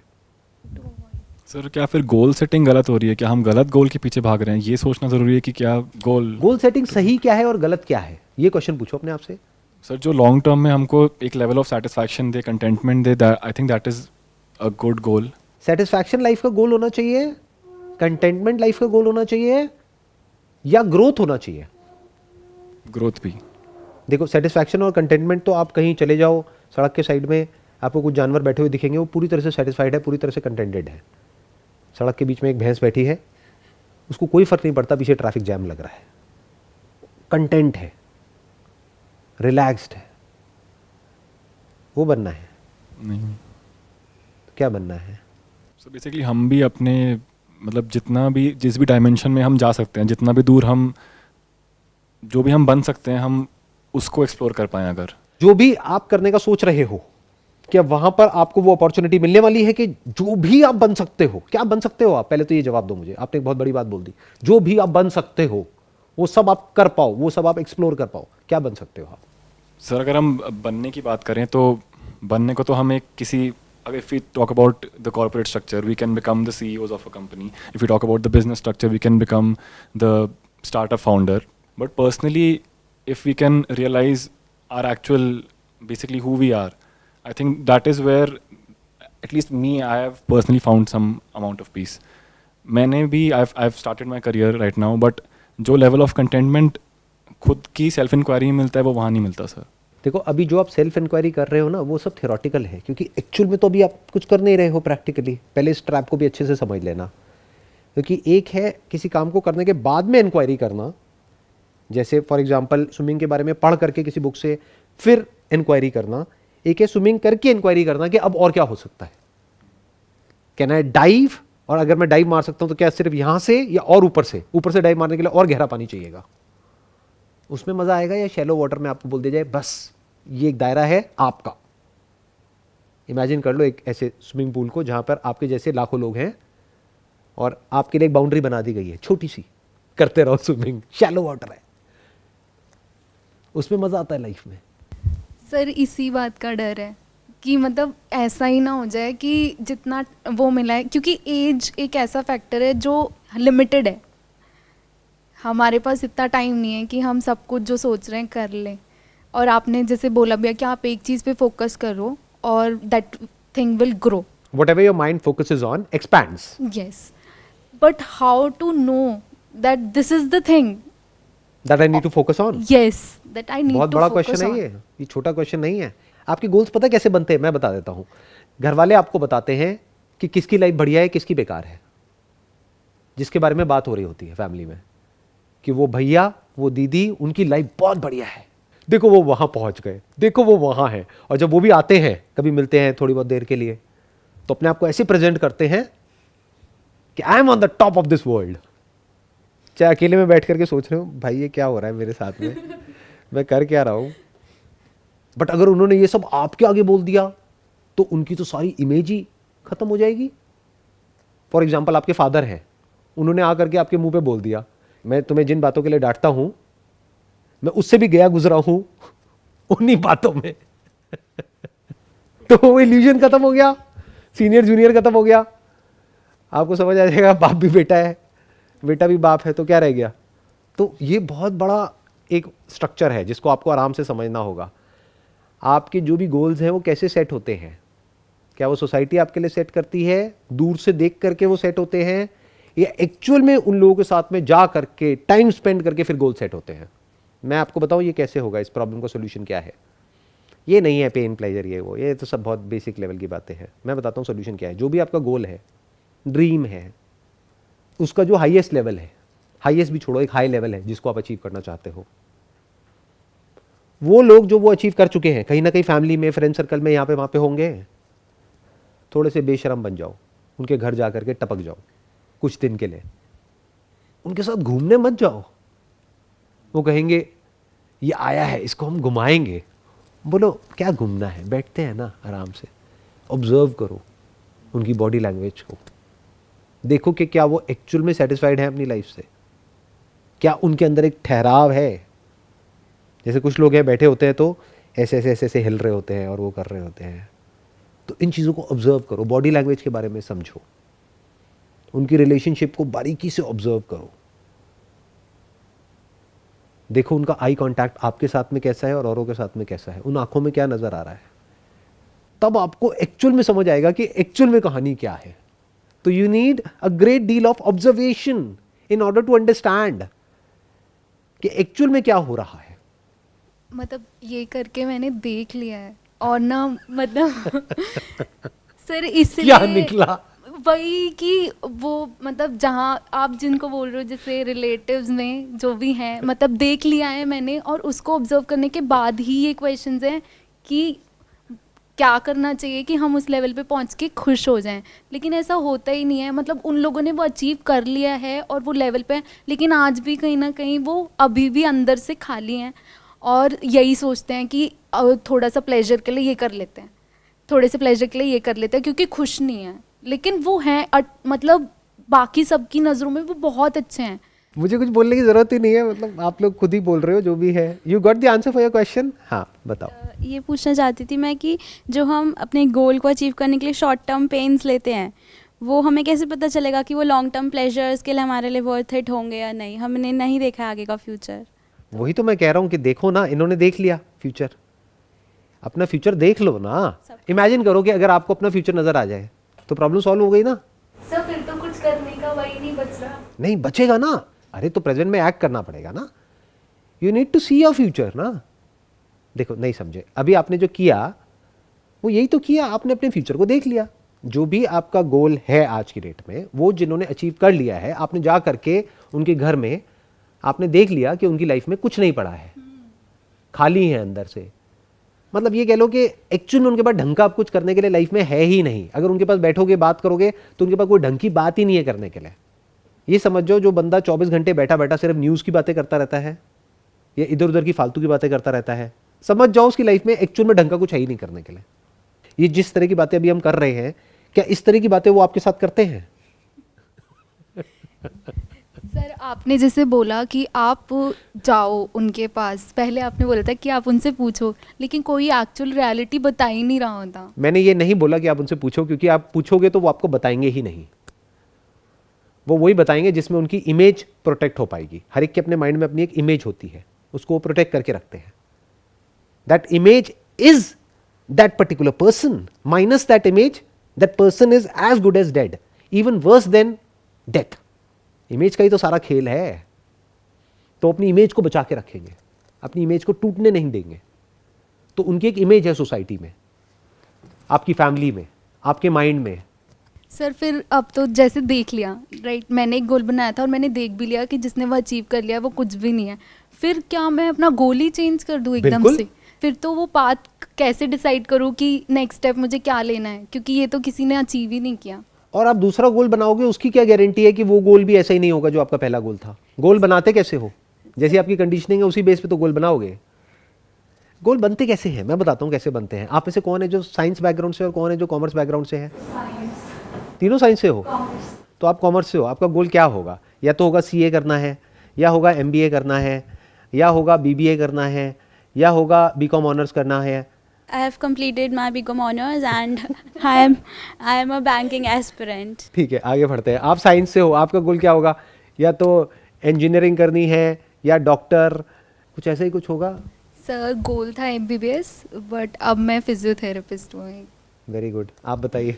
सर क्या फिर गोल सेटिंग गलत हो रही है? क्या हम गलत गोल के पीछे भाग रहे हैं? ये सोचना ज़रूरी है कि क्या गोल सेटिंग सही क्या है और गलत क्या है, ये क्वेश्चन पूछो अपने आप से। सर जो लॉन्ग टर्म में हमको एक लेवल ऑफ सेटिस्फैक्शन दे, कंटेंटमेंट दे, I think that is a good goal. Satisfaction life का गोल होना चाहिए, कंटेंटमेंट लाइफ का गोल होना चाहिए, या ग्रोथ होना चाहिए? ग्रोथ भी। देखो सेटिस्फैक्शन और कंटेंटमेंट तो आप कहीं चले जाओ, सड़क के साइड में आपको कुछ जानवर बैठे हुए दिखेंगे, वो पूरी तरह से सेटिस्फाइड है, पूरी तरह से कंटेंटेड है। सड़क के बीच में एक भैंस बैठी है, उसको कोई फर्क नहीं पड़ता पीछे ट्रैफिक जैम लग रहा है, कंटेंट है, रिलैक्स्ड है। वो बनना है? नहीं। क्या बनना है? सो बेसिकली हम भी अपने मतलब जितना भी जिस भी डायमेंशन में हम जा सकते हैं, जितना भी दूर हम जो भी हम बन सकते हैं, हम उसको एक्सप्लोर कर पाएँ। अगर जो भी आप करने का सोच रहे हो, क्या वहां पर आपको वो अपॉर्चुनिटी मिलने वाली है कि जो भी आप बन सकते हो? क्या बन सकते हो आप? पहले तो ये जवाब दो मुझे। आपने एक बहुत बड़ी बात बोल दी, जो भी आप बन सकते हो वो सब आप कर पाओ, वो सब आप एक्सप्लोर कर पाओ। क्या बन सकते हो आप? सर अगर हम बनने की बात करें तो बनने को तो हम एक किसी, if we talk about the corporate structure, we can become the CEOs of a company. If we talk about the business structure, we can become the startup founder. But personally, if we can realize our actual, basically who we are, I think that is where, at least me, I have personally found some amount of peace. मैंने भी I've started my career right now, but जो level of contentment खुद की self inquiry में मिलता है वो वहाँ नहीं मिलता सर। देखो अभी जो आप सेल्फ इंक्वायरी कर रहे हो ना, वो सब थियोरटिकल है, क्योंकि एक्चुअल में तो अभी आप कुछ कर नहीं रहे हो प्रैक्टिकली। पहले इस ट्रैप को भी अच्छे से समझ लेना, क्योंकि एक है किसी काम को करने के बाद में इंक्वायरी करना, जैसे फॉर एग्जांपल स्विमिंग के बारे में पढ़ करके किसी बुक से फिर इंक्वायरी करना। एक है स्विमिंग करके इंक्वायरी करना कि अब और क्या हो सकता है, कैन आई डाइव, और अगर मैं डाइव मार सकता हूं तो क्या सिर्फ यहां से या और ऊपर से डाइव मारने के लिए और गहरा पानी चाहिएगा? उसमें मजा आएगा? या शैलो वाटर में आपको बोल दिया जाए बस ये एक दायरा है आपका। इमेजिन कर लो एक ऐसे स्विमिंग पूल को जहां पर आपके जैसे लाखों लोग हैं और आपके लिए एक बाउंड्री बना दी गई है छोटी सी, करते रहो स्विमिंग, शैलो वाटर है, उसमें मजा आता है लाइफ में। सर इसी बात का डर है कि मतलब ऐसा ही ना हो जाए कि जितना वो मिला है, क्योंकि एज एक ऐसा फैक्टर है जो लिमिटेड है। हमारे पास इतना टाइम नहीं है कि हम सब कुछ जो सोच रहे हैं कर लें। और आपने जैसे बोला भी है कि आप एक चीज़ पे फोकस करो और that thing will grow. Whatever your mind focuses on expands. Yes, but how to know that this is the thing? That I need to focus on. Yes, that I need बहुत to बड़ा focus question है on. ये छोटा question नहीं है। आपके goals पता कैसे बनते हैं? मैं बता देता हूँ। घर वाले आपको बताते हैं कि किसकी लाइफ बढ़िया है, किसकी बेकार है, जिसके बारे में बात हो रही होती है फैमिली में, कि वो भैया, वो दीदी, उनकी लाइफ बहुत बढ़िया है, देखो वो वहां पहुंच गए, देखो वो वहां है। और जब वो भी आते हैं, कभी मिलते हैं थोड़ी बहुत देर के लिए, तो अपने आप को ऐसे प्रेजेंट करते हैं कि I am on the top of this world. चाहे अकेले में बैठ करके सोच रहे हो भाई ये क्या हो रहा है मेरे साथ में, मैं कर क्या रहा हूं। बट अगर उन्होंने ये सब आपके आगे बोल दिया तो उनकी तो सारी इमेज ही खत्म हो जाएगी। फॉर एग्जाम्पल आपके फादर हैं, उन्होंने आकर के आपके मुंह पे बोल दिया मैं तुम्हें जिन बातों के लिए डांटता हूं मैं उससे भी गया गुजरा हूं उन्हीं बातों में तो वो इल्यूजन खत्म हो गया, सीनियर जूनियर खत्म हो गया। आपको समझ आ जाएगा बाप भी बेटा है, बेटा भी बाप है, तो क्या रह गया। तो ये बहुत बड़ा एक स्ट्रक्चर है जिसको आपको आराम से समझना होगा। आपके जो भी गोल्स हैं वो कैसे सेट होते हैं? क्या वो सोसाइटी आपके लिए सेट करती है, दूर से देख करके वो सेट होते हैं, या एक्चुअल में उन लोगों के साथ में जा करके टाइम स्पेंड करके फिर गोल सेट होते हैं? मैं आपको बताऊं ये कैसे होगा, इस प्रॉब्लम का सोल्यूशन क्या है। ये नहीं है पेन प्लेजर ये तो सब बहुत बेसिक लेवल की बातें हैं। मैं बताता हूँ सोल्यूशन क्या है। जो भी आपका गोल है, ड्रीम है, उसका जो हाईएस्ट लेवल है, हाईएस्ट भी छोड़ो, एक हाई लेवल है जिसको आप अचीव करना चाहते हो, वो लोग जो वो अचीव कर चुके हैं, कहीं ना कहीं फैमिली में, फ्रेंड सर्कल में, यहाँ पे वहाँ पे होंगे, थोड़े से बेशरम बन जाओ, उनके घर जा करके टपक जाओ कुछ दिन के लिए, उनके साथ घूमने मत जाओ। वो कहेंगे ये आया है, इसको हम घुमाएंगे। बोलो क्या घूमना है, बैठते हैं ना आराम से, ऑब्जर्व करो उनकी बॉडी लैंग्वेज को, देखो कि क्या वो एक्चुअल में सेटिस्फाइड है अपनी लाइफ से, क्या उनके अंदर एक ठहराव है। जैसे कुछ लोग हैं बैठे होते हैं तो ऐसे ऐसे ऐसे ऐसे हिल रहे होते हैं और वो कर रहे होते हैं। तो इन चीज़ों को ऑब्जर्व करो, बॉडी लैंग्वेज के बारे में समझो, उनकी रिलेशनशिप को बारीकी से ऑब्जर्व करो, देखो उनका आई कांटेक्ट आपके साथ में कैसा है और औरों के साथ में कैसा है, उन आंखों में क्या नजर आ रहा है। तब आपको एक्चुअल में समझ आएगा कि एक्चुअल में कहानी क्या है। तो you need a great deal of observation in order to understand कि एक्चुअल में क्या हो रहा है। मतलब ये करके मैंने देख लिया है और ना मतलब सर इसलिए क्या निकला? वही कि वो मतलब जहाँ आप जिनको बोल रहे हो जैसे रिलेटिव्स में जो भी हैं, मतलब देख लिया है मैंने, और उसको ऑब्जर्व करने के बाद ही ये क्वेश्चंस हैं कि क्या करना चाहिए कि हम उस लेवल पे पहुंच के खुश हो जाएं। लेकिन ऐसा होता ही नहीं है। मतलब उन लोगों ने वो अचीव कर लिया है और वो लेवल पे हैं, लेकिन आज भी कहीं ना कहीं वो अभी भी अंदर से खाली हैं और यही सोचते हैं कि थोड़ा सा प्लेजर के लिए ये कर लेते हैं, थोड़े से प्लेजर के लिए ये कर लेते हैं, क्योंकि खुश नहीं है। लेकिन वो हैं मतलब बाकी सबकी नज़रों में वो बहुत अच्छे हैं। मुझे कुछ बोलने की जरूरत ही नहीं है, मतलब आप लोग खुद ही बोल रहे हो जो भी है। You got the answer for your question. हाँ बताओ। ये पूछना चाहती थी मैं कि जो हम अपने गोल को अचीव करने के लिए शॉर्ट टर्म पेन्स लेते हैं, वो हमें कैसे पता चलेगा कि वो लॉन्ग टर्म प्लेजर्स के लिए हमारे लिए वर्थ इट होंगे या नहीं? हमने नहीं देखा आगे का फ्यूचर। वही तो मैं कह रहा हूँ कि देखो ना, इन्होंने देख लिया फ्यूचर, अपना फ्यूचर देख लो ना। इमेजिन करो कि अगर आपको अपना फ्यूचर नजर आ जाए तो प्रॉब्लम सॉल्व हो गई ना। सर फिर तो कुछ करने का वही नहीं बच रहा। नहीं बचेगा ना, अरे तो प्रेजेंट में एक्ट करना पड़ेगा ना। You need to see your future ना। देखो नहीं समझे, अभी आपने जो किया वो यही तो किया, आपने अपने फ्यूचर को देख लिया। जो भी आपका गोल है आज की डेट में, वो जिन्होंने अचीव कर लिया है, आपने जा करके उनके घर में आपने देख लिया कि उनकी लाइफ में कुछ नहीं पड़ा है, खाली है अंदर से। मतलब ये कह लो कि एक्चुअली उनके पास ढंग का कुछ करने के लिए लाइफ में है ही नहीं। अगर उनके पास बैठोगे बात करोगे तो उनके पास कोई ढंग की बात ही नहीं है करने के लिए। ये समझो जो बंदा 24 घंटे बैठा बैठा सिर्फ न्यूज़ की बातें करता रहता है या इधर उधर की फालतू की बातें करता रहता है, समझ जाओ उसकी लाइफ में एक्चुअल में ढंग का कुछ है ही नहीं करने के लिए। ये जिस तरह की बातें अभी हम कर रहे हैं, क्या इस तरह की बातें वो आपके साथ करते हैं? सर आपने जैसे बोला कि आप जाओ उनके पास, पहले आपने बोला था कि आप उनसे पूछो, लेकिन कोई एक्चुअल रियलिटी बता ही नहीं रहा होता। मैंने ये नहीं बोला कि आप उनसे पूछो, क्योंकि आप पूछोगे तो वो आपको बताएंगे ही नहीं। वो वही बताएंगे जिसमें उनकी इमेज प्रोटेक्ट हो पाएगी। हर एक के अपने माइंड में अपनी एक इमेज होती है, उसको वो प्रोटेक्ट करके रखते हैं। That image is that particular person, minus that image that person is as good as dead, even worse than death. Image का ही तो सारा खेल है। तो अपनी इमेज को बचा के रखेंगे, अपनी इमेज को टूटने नहीं देंगे। तो उनकी एक इमेज है सोसाइटी में, आपकी फैमिली में, आपके माइंड में। सर फिर अब तो जैसे देख लिया, राइट, मैंने एक गोल बनाया था और मैंने देख भी लिया कि जिसने वो अचीव कर लिया वो कुछ भी नहीं है। फिर क्या मैं अपना गोल ही चेंज कर दूँ एकदम बिल्कुल। से? फिर तो वो पाथ कैसे डिसाइड करूँ कि नेक्स्ट स्टेप मुझे क्या लेना है, क्योंकि ये तो किसी ने अचीव ही नहीं किया। और आप दूसरा गोल बनाओगे, उसकी क्या गारंटी है कि वो गोल भी ऐसा ही नहीं होगा जो आपका पहला गोल था? गोल बनाते कैसे हो? जैसी आपकी कंडीशनिंग है उसी बेस पे तो गोल बनाओगे। गोल बनते कैसे हैं मैं बताता हूँ कैसे बनते हैं। आप में से कौन है जो साइंस बैकग्राउंड से और कौन है जो कॉमर्स बैकग्राउंड से है? तीनों साइंस से हो? तो आप कॉमर्स से हो। आपका गोल क्या होगा? या तो होगा CA करना है, या होगा MBA करना है, या होगा BBA करना है, या होगा BCom ऑनर्स करना है। I have completed my BCom honors and I am a banking aspirant. ठीक है, आगे बढ़ते हैं। आप साइंस से हो, आपका गोल क्या होगा? या तो इंजीनियरिंग करनी है या डॉक्टर, कुछ ऐसा ही कुछ होगा। सर गोल था MBBS, बट अब मैं फिजियोथेरेपिस्ट हूँ। वेरी गुड, आप बताइए।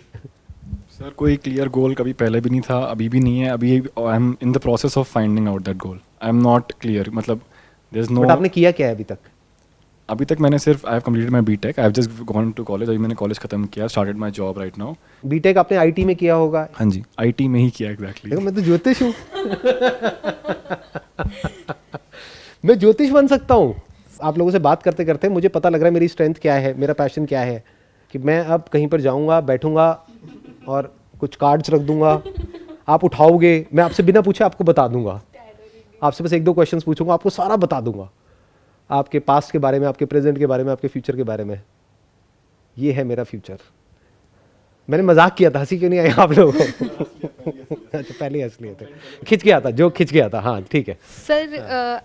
सर कोई क्लियर गोल कभी पहले भी नहीं था, अभी भी नहीं है। अभी आई am in the process of finding out that goal. I am not clear, मतलब देयर इज नो। बट आपने किया क्या है अभी तक? अभी तक मैंने सिर्फ I have completed my BTech, I have just gone to college. अभी मैंने कॉलेज खत्म किया, started my job right now. BTech आपने IT में किया होगा? हाँ जी, IT में ही किया एग्जैक्टली। देखो मैं तो ज्योतिष हूँ। मैं ज्योतिष बन सकता हूँ। आप लोगों से बात करते करते मुझे पता लग रहा है मेरी स्ट्रेंथ क्या है, मेरा पैशन क्या है, कि मैं अब कहीं पर जाऊंगा, बैठूंगा और कुछ कार्ड्स रख दूंगा, आप उठाओगे, मैं आपसे बिना पूछे आपको बता दूंगा, आपसे बस 1-2 क्वेश्चंस पूछूंगा, आपको सारा बता दूंगा, आपके पास्ट के बारे में, आपके प्रेजेंट के बारे में, आपके फ्यूचर के बारे में। ये है मेरा फ्यूचर। मैंने मजाक किया था, हंसी क्यों नहीं आई आप लोगों को? अच्छा, पहले हंस लिए थे, खिंच गया था, जो खिंच गया था। हाँ ठीक है। सर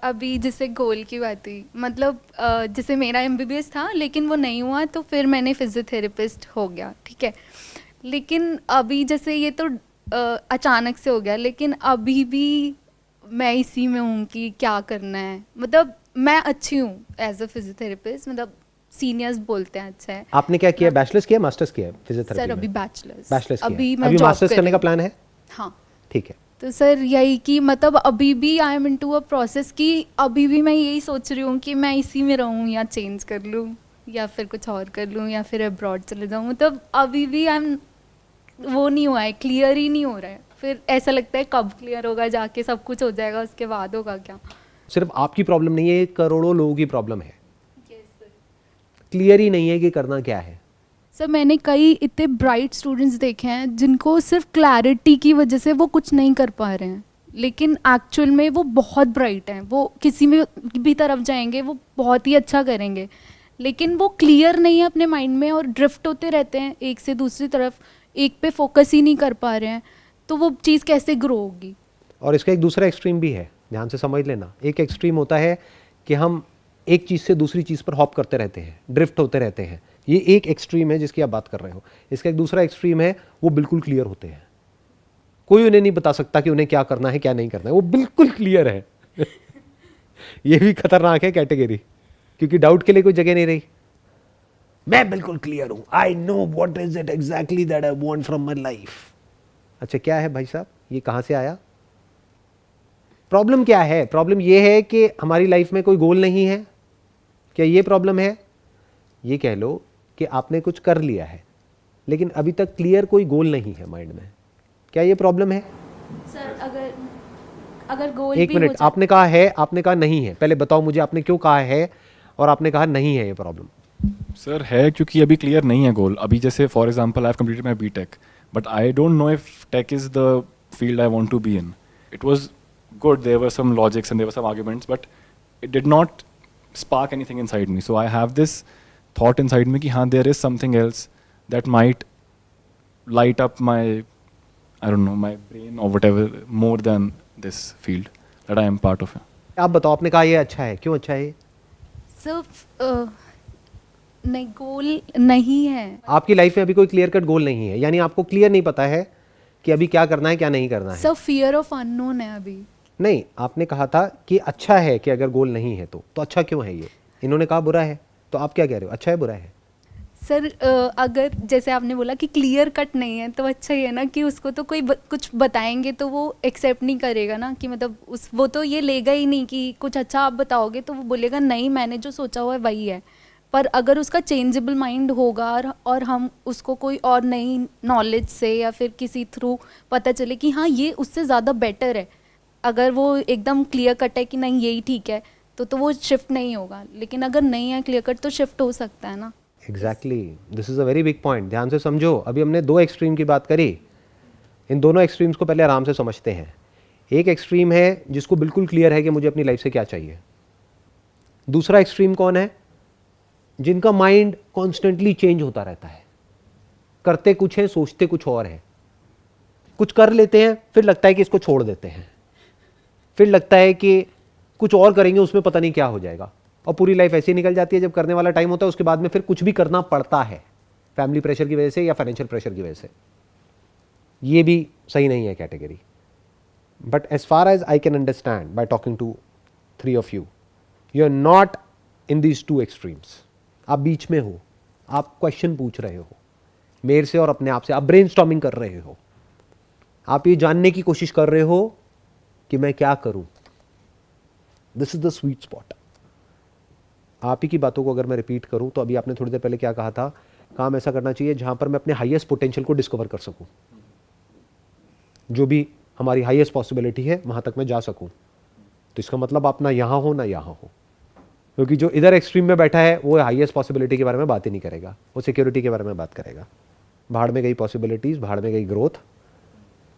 अभी जैसे गोल की बात हुई, मतलब जैसे मेरा एमबीबीएस था लेकिन वो नहीं हुआ, तो फिर मैंने फिजियोथेरेपिस्ट हो गया, ठीक है। लेकिन अभी जैसे ये तो अचानक से हो गया, लेकिन अभी भी मैं इसी में हूँ कि क्या करना है। मतलब मैं अच्छी हूँ एज अ फिजियोथेरेपिस्ट, मतलब सीनियर्स बोलते हैं अच्छा है। आपने क्या किया, बैचलर्स किया, मास्टर्स किया फिजियोथेरेपी? सर अभी बैचलर्स बैचलर्स किया, अभी मैं अभी जॉब मास्टर्स कर करने रही का हूँ। प्लान है? हाँ, ठीक है। तो सर यही कि मतलब अभी भी I am into a process कि अभी भी मैं यही सोच रही हूँ कि मैं इसी में रहूँ या चेंज कर लूँ या फिर कुछ और कर लूँ या फिर अब्रॉड चले जाऊँ। मतलब अभी भी आई एम, वो नहीं हुआ है, क्लियर ही नहीं हो रहा है। फिर ऐसा लगता है कब क्लियर होगा, जाके सब कुछ हो जाएगा, उसके बाद होगा क्या। सिर्फ आपकी प्रॉब्लम नहीं है, ये करोड़ों लोगों की प्रॉब्लम है। क्लियर ही नहीं है कि करना क्या है। सर मैंने कई इतने ब्राइट स्टूडेंट्स देखे हैं जिनको सिर्फ क्लैरिटी की वजह से वो कुछ नहीं कर पा रहे हैं, लेकिन एक्चुअल में वो बहुत ब्राइट हैं, वो किसी में भी तरफ जाएंगे वो बहुत ही अच्छा करेंगे, लेकिन वो क्लियर नहीं है अपने माइंड में और ड्रिफ्ट होते रहते हैं एक से दूसरी तरफ, एक पे फोकस ही नहीं कर पा रहे हैं, तो वो चीज़ कैसे ग्रो होगी। और इसका एक दूसरा एक्सट्रीम भी है, ध्यान से समझ लेना। एक एक्सट्रीम होता है कि हम एक चीज़ से दूसरी चीज़ पर हॉप करते रहते हैं, ड्रिफ्ट होते रहते हैं, ये एक एक्सट्रीम है जिसकी आप बात कर रहे हो। इसका एक दूसरा एक्सट्रीम है, वो बिल्कुल क्लियर होते हैं, कोई उन्हें नहीं बता सकता कि उन्हें क्या करना है क्या नहीं करना है, वो बिल्कुल क्लियर है। ये भी खतरनाक है कैटेगरी, क्योंकि डाउट के लिए कोई जगह नहीं रही। मैं बिल्कुल क्लियर हूं, I know what is it exactly that I want from my life. अच्छा क्या है भाई साहब, ये कहां से आया? प्रॉब्लम क्या है? प्रॉब्लम ये है कि हमारी लाइफ में कोई गोल नहीं है। क्या ये प्रॉब्लम है? ये कह लो कि आपने कुछ कर लिया है लेकिन अभी तक क्लियर कोई गोल नहीं है माइंड में। क्या ये प्रॉब्लम है? सर अगर गोल एक भी हो मिनट, जाए, आपने कहा है, आपने कहा नहीं है। पहले बताओ मुझे आपने क्यों कहा है और आपने कहा नहीं है ये प्रॉब्लम। सर है क्योंकि अभी क्लियर नहीं है गोल। अभी जैसे for example I have completed my BTech but I don't know if tech is the field I want to be in. It was good, there were some logics and there were some arguments but it did not spark anything inside me. So I have this thought inside me कि हाँ there is something else that might light up my, I don't know, my brain or whatever more than this field that I am part of. आप बताओ, आपने कहा ये अच्छा है, क्यों अच्छा है? सर नहीं, गोल नहीं है। आपकी लाइफ में अभी कोई क्लियर कट गोल नहीं है, यानी आपको क्लियर नहीं पता है कि अभी क्या करना है क्या नहीं करना है। सर फियर ऑफ अननोन है अभी। नहीं, आपने कहा था कि अच्छा है कि अगर गोल नहीं है तो अच्छा क्यों है ये? इन्होंने कहा बुरा है, तो आप क्या कह रहे हो, अच्छा है बुरा है? सर अगर जैसे आपने बोला कि क्लियर कट नहीं है तो अच्छा ही है ना कि उसको तो कोई कुछ बताएंगे तो वो एक्सेप्ट नहीं करेगा ना, कि मतलब वो तो ये लेगा ही नहीं कि कुछ अच्छा आप बताओगे तो वो बोलेगा नहीं मैंने जो सोचा हुआ है वही है। पर अगर उसका चेंजेबल माइंड होगा और हम उसको कोई और नई नॉलेज से या फिर किसी थ्रू पता चले कि हाँ ये उससे ज़्यादा बेटर है, अगर वो एकदम क्लियर कट है कि नहीं यही ठीक है तो वो शिफ्ट नहीं होगा, लेकिन अगर नहीं है क्लियर कट तो शिफ्ट हो सकता है ना। Exactly, this is a very big point. ध्यान से समझो, अभी हमने 2 एक्सट्रीम की बात करी, इन दोनों एक्सट्रीम्स को पहले आराम से समझते हैं। एक एक्सट्रीम है जिसको बिल्कुल क्लियर है कि मुझे अपनी लाइफ से क्या चाहिए। दूसरा एक्सट्रीम कौन है? जिनका माइंड कॉन्स्टेंटली चेंज होता रहता है, करते कुछ है सोचते कुछ और है, कुछ कर लेते हैं फिर लगता है कि इसको छोड़ देते हैं, फिर लगता है कि कुछ और करेंगे उसमें पता नहीं क्या हो जाएगा, और पूरी लाइफ ऐसी निकल जाती है। जब करने वाला टाइम होता है उसके बाद में फिर कुछ भी करना पड़ता है, फैमिली प्रेशर की वजह से या फाइनेंशियल प्रेशर की वजह से। ये भी सही नहीं है category. But as far as I can understand by talking to 3 of you, you are not in these 2 extremes. आप बीच में हो, आप क्वेश्चन पूछ रहे हो मेरे से और अपने आप से, आप ब्रेनस्टॉर्मिंग कर रहे हो, आप ये जानने की कोशिश कर रहे हो कि मैं क्या करूं। This is the sweet spot. आप ही की बातों को अगर मैं रिपीट करूं तो अभी आपने थोड़ी देर पहले क्या कहा था, काम ऐसा करना चाहिए जहां पर मैं अपने हाईएस्ट पोटेंशियल को डिस्कवर कर सकूं, जो भी हमारी हाईएस्ट पॉसिबिलिटी है वहां तक मैं जा सकूं। तो इसका मतलब आप ना यहां हो ना यहां हो, क्योंकि जो इधर एक्सट्रीम में बैठा है वो हाईएस्ट पॉसिबिलिटी के बारे में बात ही नहीं करेगा, वो सिक्योरिटी के बारे में बात करेगा। भाड़ में गई पॉसिबिलिटीज़, भाड़ में गई ग्रोथ,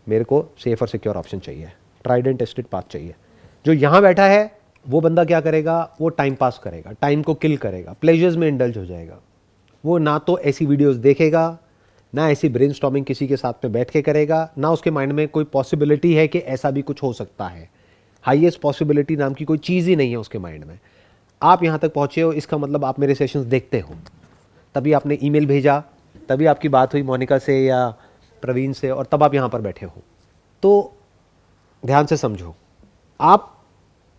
मेरे को सेफ और सिक्योर ऑप्शन चाहिए, ट्राइड एंड टेस्टेड पाथ चाहिए। जो यहाँ बैठा है वो बंदा क्या करेगा, वो टाइम पास करेगा, टाइम को किल करेगा, प्लेजर्स में इंडल्ज हो जाएगा। वो ना तो ऐसी वीडियोस देखेगा, ना ऐसी ब्रेनस्टॉर्मिंग किसी के साथ में बैठ के करेगा, ना उसके माइंड में कोई पॉसिबिलिटी है कि ऐसा भी कुछ हो सकता है। हाईएस्ट पॉसिबिलिटी नाम की कोई चीज़ ही नहीं है उसके माइंड में। आप यहाँ तक पहुँचे हो, इसका मतलब आप मेरे सेशंस देखते हो, तभी आपने ईमेल भेजा, तभी आपकी बात हुई मोनिका से या प्रवीण से, और तब आप यहाँ पर बैठे हो। तो ध्यान से समझो, आप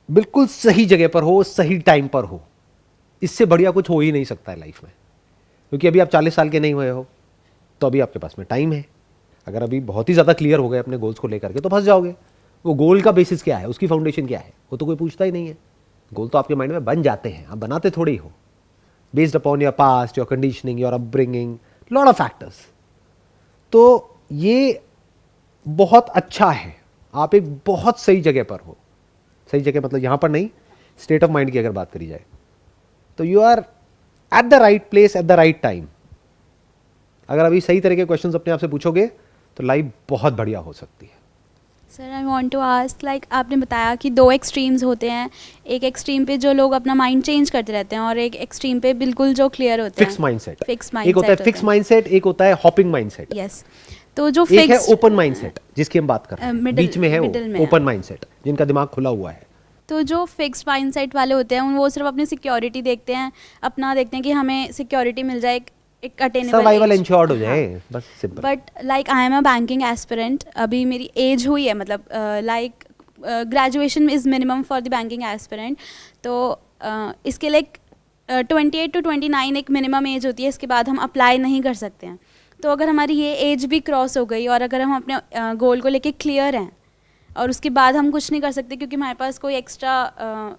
बिल्कुल सही जगह पर हो, सही टाइम पर हो। इससे बढ़िया कुछ हो ही नहीं सकता है लाइफ में, क्योंकि अभी आप 40 साल के नहीं हुए हो, तो अभी आपके पास में टाइम है। अगर अभी बहुत ही ज़्यादा क्लियर हो गए अपने गोल्स को लेकर के तो फंस जाओगे। वो गोल का बेसिस क्या है, उसकी फाउंडेशन क्या है, वो तो कोई पूछता ही नहीं है। गोल तो आपके माइंड में बन जाते हैं, आप बनाते थोड़ी हो, based upon your past, your conditioning, your upbringing, lot of factors. तो ये बहुत अच्छा है, आप एक बहुत सही जगह पर हो। सही जगह मतलब यहाँ पर नहीं, स्टेट ऑफ माइंड की अगर बात करी जाए तो you are at the right place at the right time. अगर अभी सही तरह के क्वेश्चंस अपने आप से पूछोगे तो लाइफ बहुत बढ़िया हो सकती है। Sir I want to ask, like आपने बताया कि 2 एक्सट्रीम्स होते हैं, एक एक्सट्रीम पे जो लोग अपना माइंड चेंज करते रहते हैं और एक एक्सट्रीम पे बिल्कुल जो क्लियर होते हैं, फिक्स माइंडसेट। फिक्स एक होता है फिक्स माइंडसेट, एक होता है हॉपिंग माइंडसेट। यस, तो जो एक है फिक्स ओपन माइंडसेट जिसकी हम बात कर रहे हैं, middle- बीच में है middle में वो है। ओपन माइंडसेट, जिनका दिमाग खुला हुआ है। तो जो फिक्स्ड माइंडसेट वाले होते हैं वो सिर्फ अपनी सिक्योरिटी देखते हैं, अपना देखते हैं कि हमें सिक्योरिटी मिल जाए, एक अटेनेबल सर्वाइवल इंश्योर्ड हो जाए, बस simple. But like I am a banking aspirant, अभी मेरी एज हुई है, मतलब like graduation is minimum for the banking aspirant. तो इसके लिए 28 to 29 एक मिनिमम एज होती है, इसके बाद हम अप्लाई नहीं कर सकते हैं। तो अगर हमारी ये एज भी क्रॉस हो गई और अगर हम अपने गोल को लेके क्लियर हैं और उसके बाद हम कुछ नहीं कर सकते क्योंकि हमारे पास कोई एक्स्ट्रा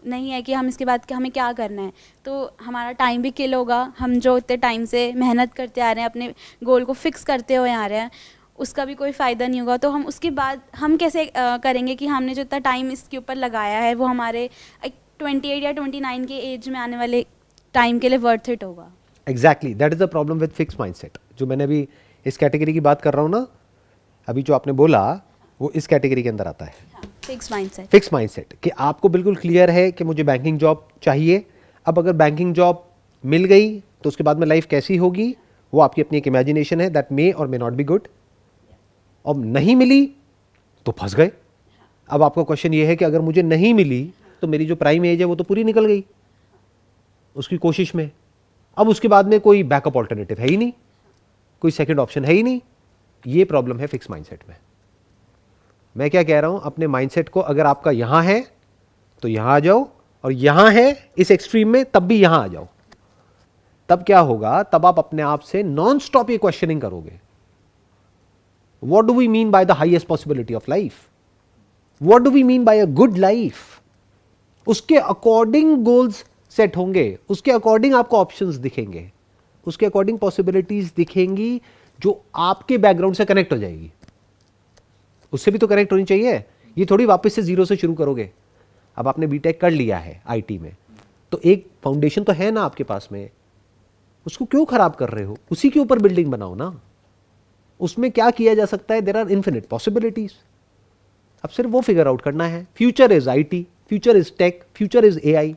नहीं है कि हम इसके बाद हमें क्या करना है, तो हमारा टाइम भी किल होगा। हम जो इतने टाइम से मेहनत करते आ रहे हैं, अपने गोल को फिक्स करते हुए आ रहे हैं, उसका भी कोई फ़ायदा नहीं होगा। तो हम उसके बाद हम कैसे करेंगे कि हमने जो इतना टाइम इसके ऊपर लगाया है वो हमारे 28 या 29 के एज में आने वाले टाइम के लिए वर्थ इट होगा। Exactly, that is the problem with fix mindset. जो मैंने अभी इस कैटेगरी की बात कर रहा हूँ ना, अभी जो आपने बोला वो इस कैटेगरी के अंदर आता है। Fix mindset. फिक्स माइंडसेट कि आपको बिल्कुल क्लियर है कि मुझे बैंकिंग जॉब चाहिए। अब अगर बैंकिंग जॉब मिल गई तो उसके बाद में लाइफ कैसी होगी वो आपकी अपनी एक इमेजिनेशन है, दैट मे और मे नॉट बी गुड। और नहीं मिली तो फंस गए। अब आपका क्वेश्चन ये है कि अगर मुझे नहीं मिली तो मेरी जो प्राइम एज है वो तो पूरी निकल गई उसकी कोशिश में। अब उसके बाद में कोई बैकअप ऑल्टरनेटिव है ही नहीं, कोई सेकंड ऑप्शन है ही नहीं। ये प्रॉब्लम है फिक्स माइंडसेट में। मैं क्या कह रहा हूं, अपने माइंडसेट को अगर आपका यहां है तो यहां आ जाओ, और यहां है इस एक्सट्रीम में तब भी यहां आ जाओ। तब क्या होगा, तब आप अपने आप से नॉन स्टॉप ये क्वेश्चनिंग करोगे, what do we mean by the highest possibility of life, what do we mean by a good life. उसके अकॉर्डिंग गोल्स सेट होंगे, उसके अकॉर्डिंग आपको ऑप्शंस दिखेंगे, उसके अकॉर्डिंग पॉसिबिलिटीज दिखेंगी जो आपके बैकग्राउंड से कनेक्ट हो जाएगी। उससे भी तो कनेक्ट होनी चाहिए। ये थोड़ी वापस से जीरो से शुरू करोगे। अब आपने बीटेक कर लिया है आईटी में, तो एक फाउंडेशन तो है ना आपके पास में, उसको क्यों खराब कर रहे हो? उसी के ऊपर बिल्डिंग बनाओ ना। उसमें क्या किया जा सकता है, देयर आर इन्फिनिट पॉसिबिलिटीज। अब सिर्फ वो फिगर आउट करना है। Future is IT, future is tech, future is AI.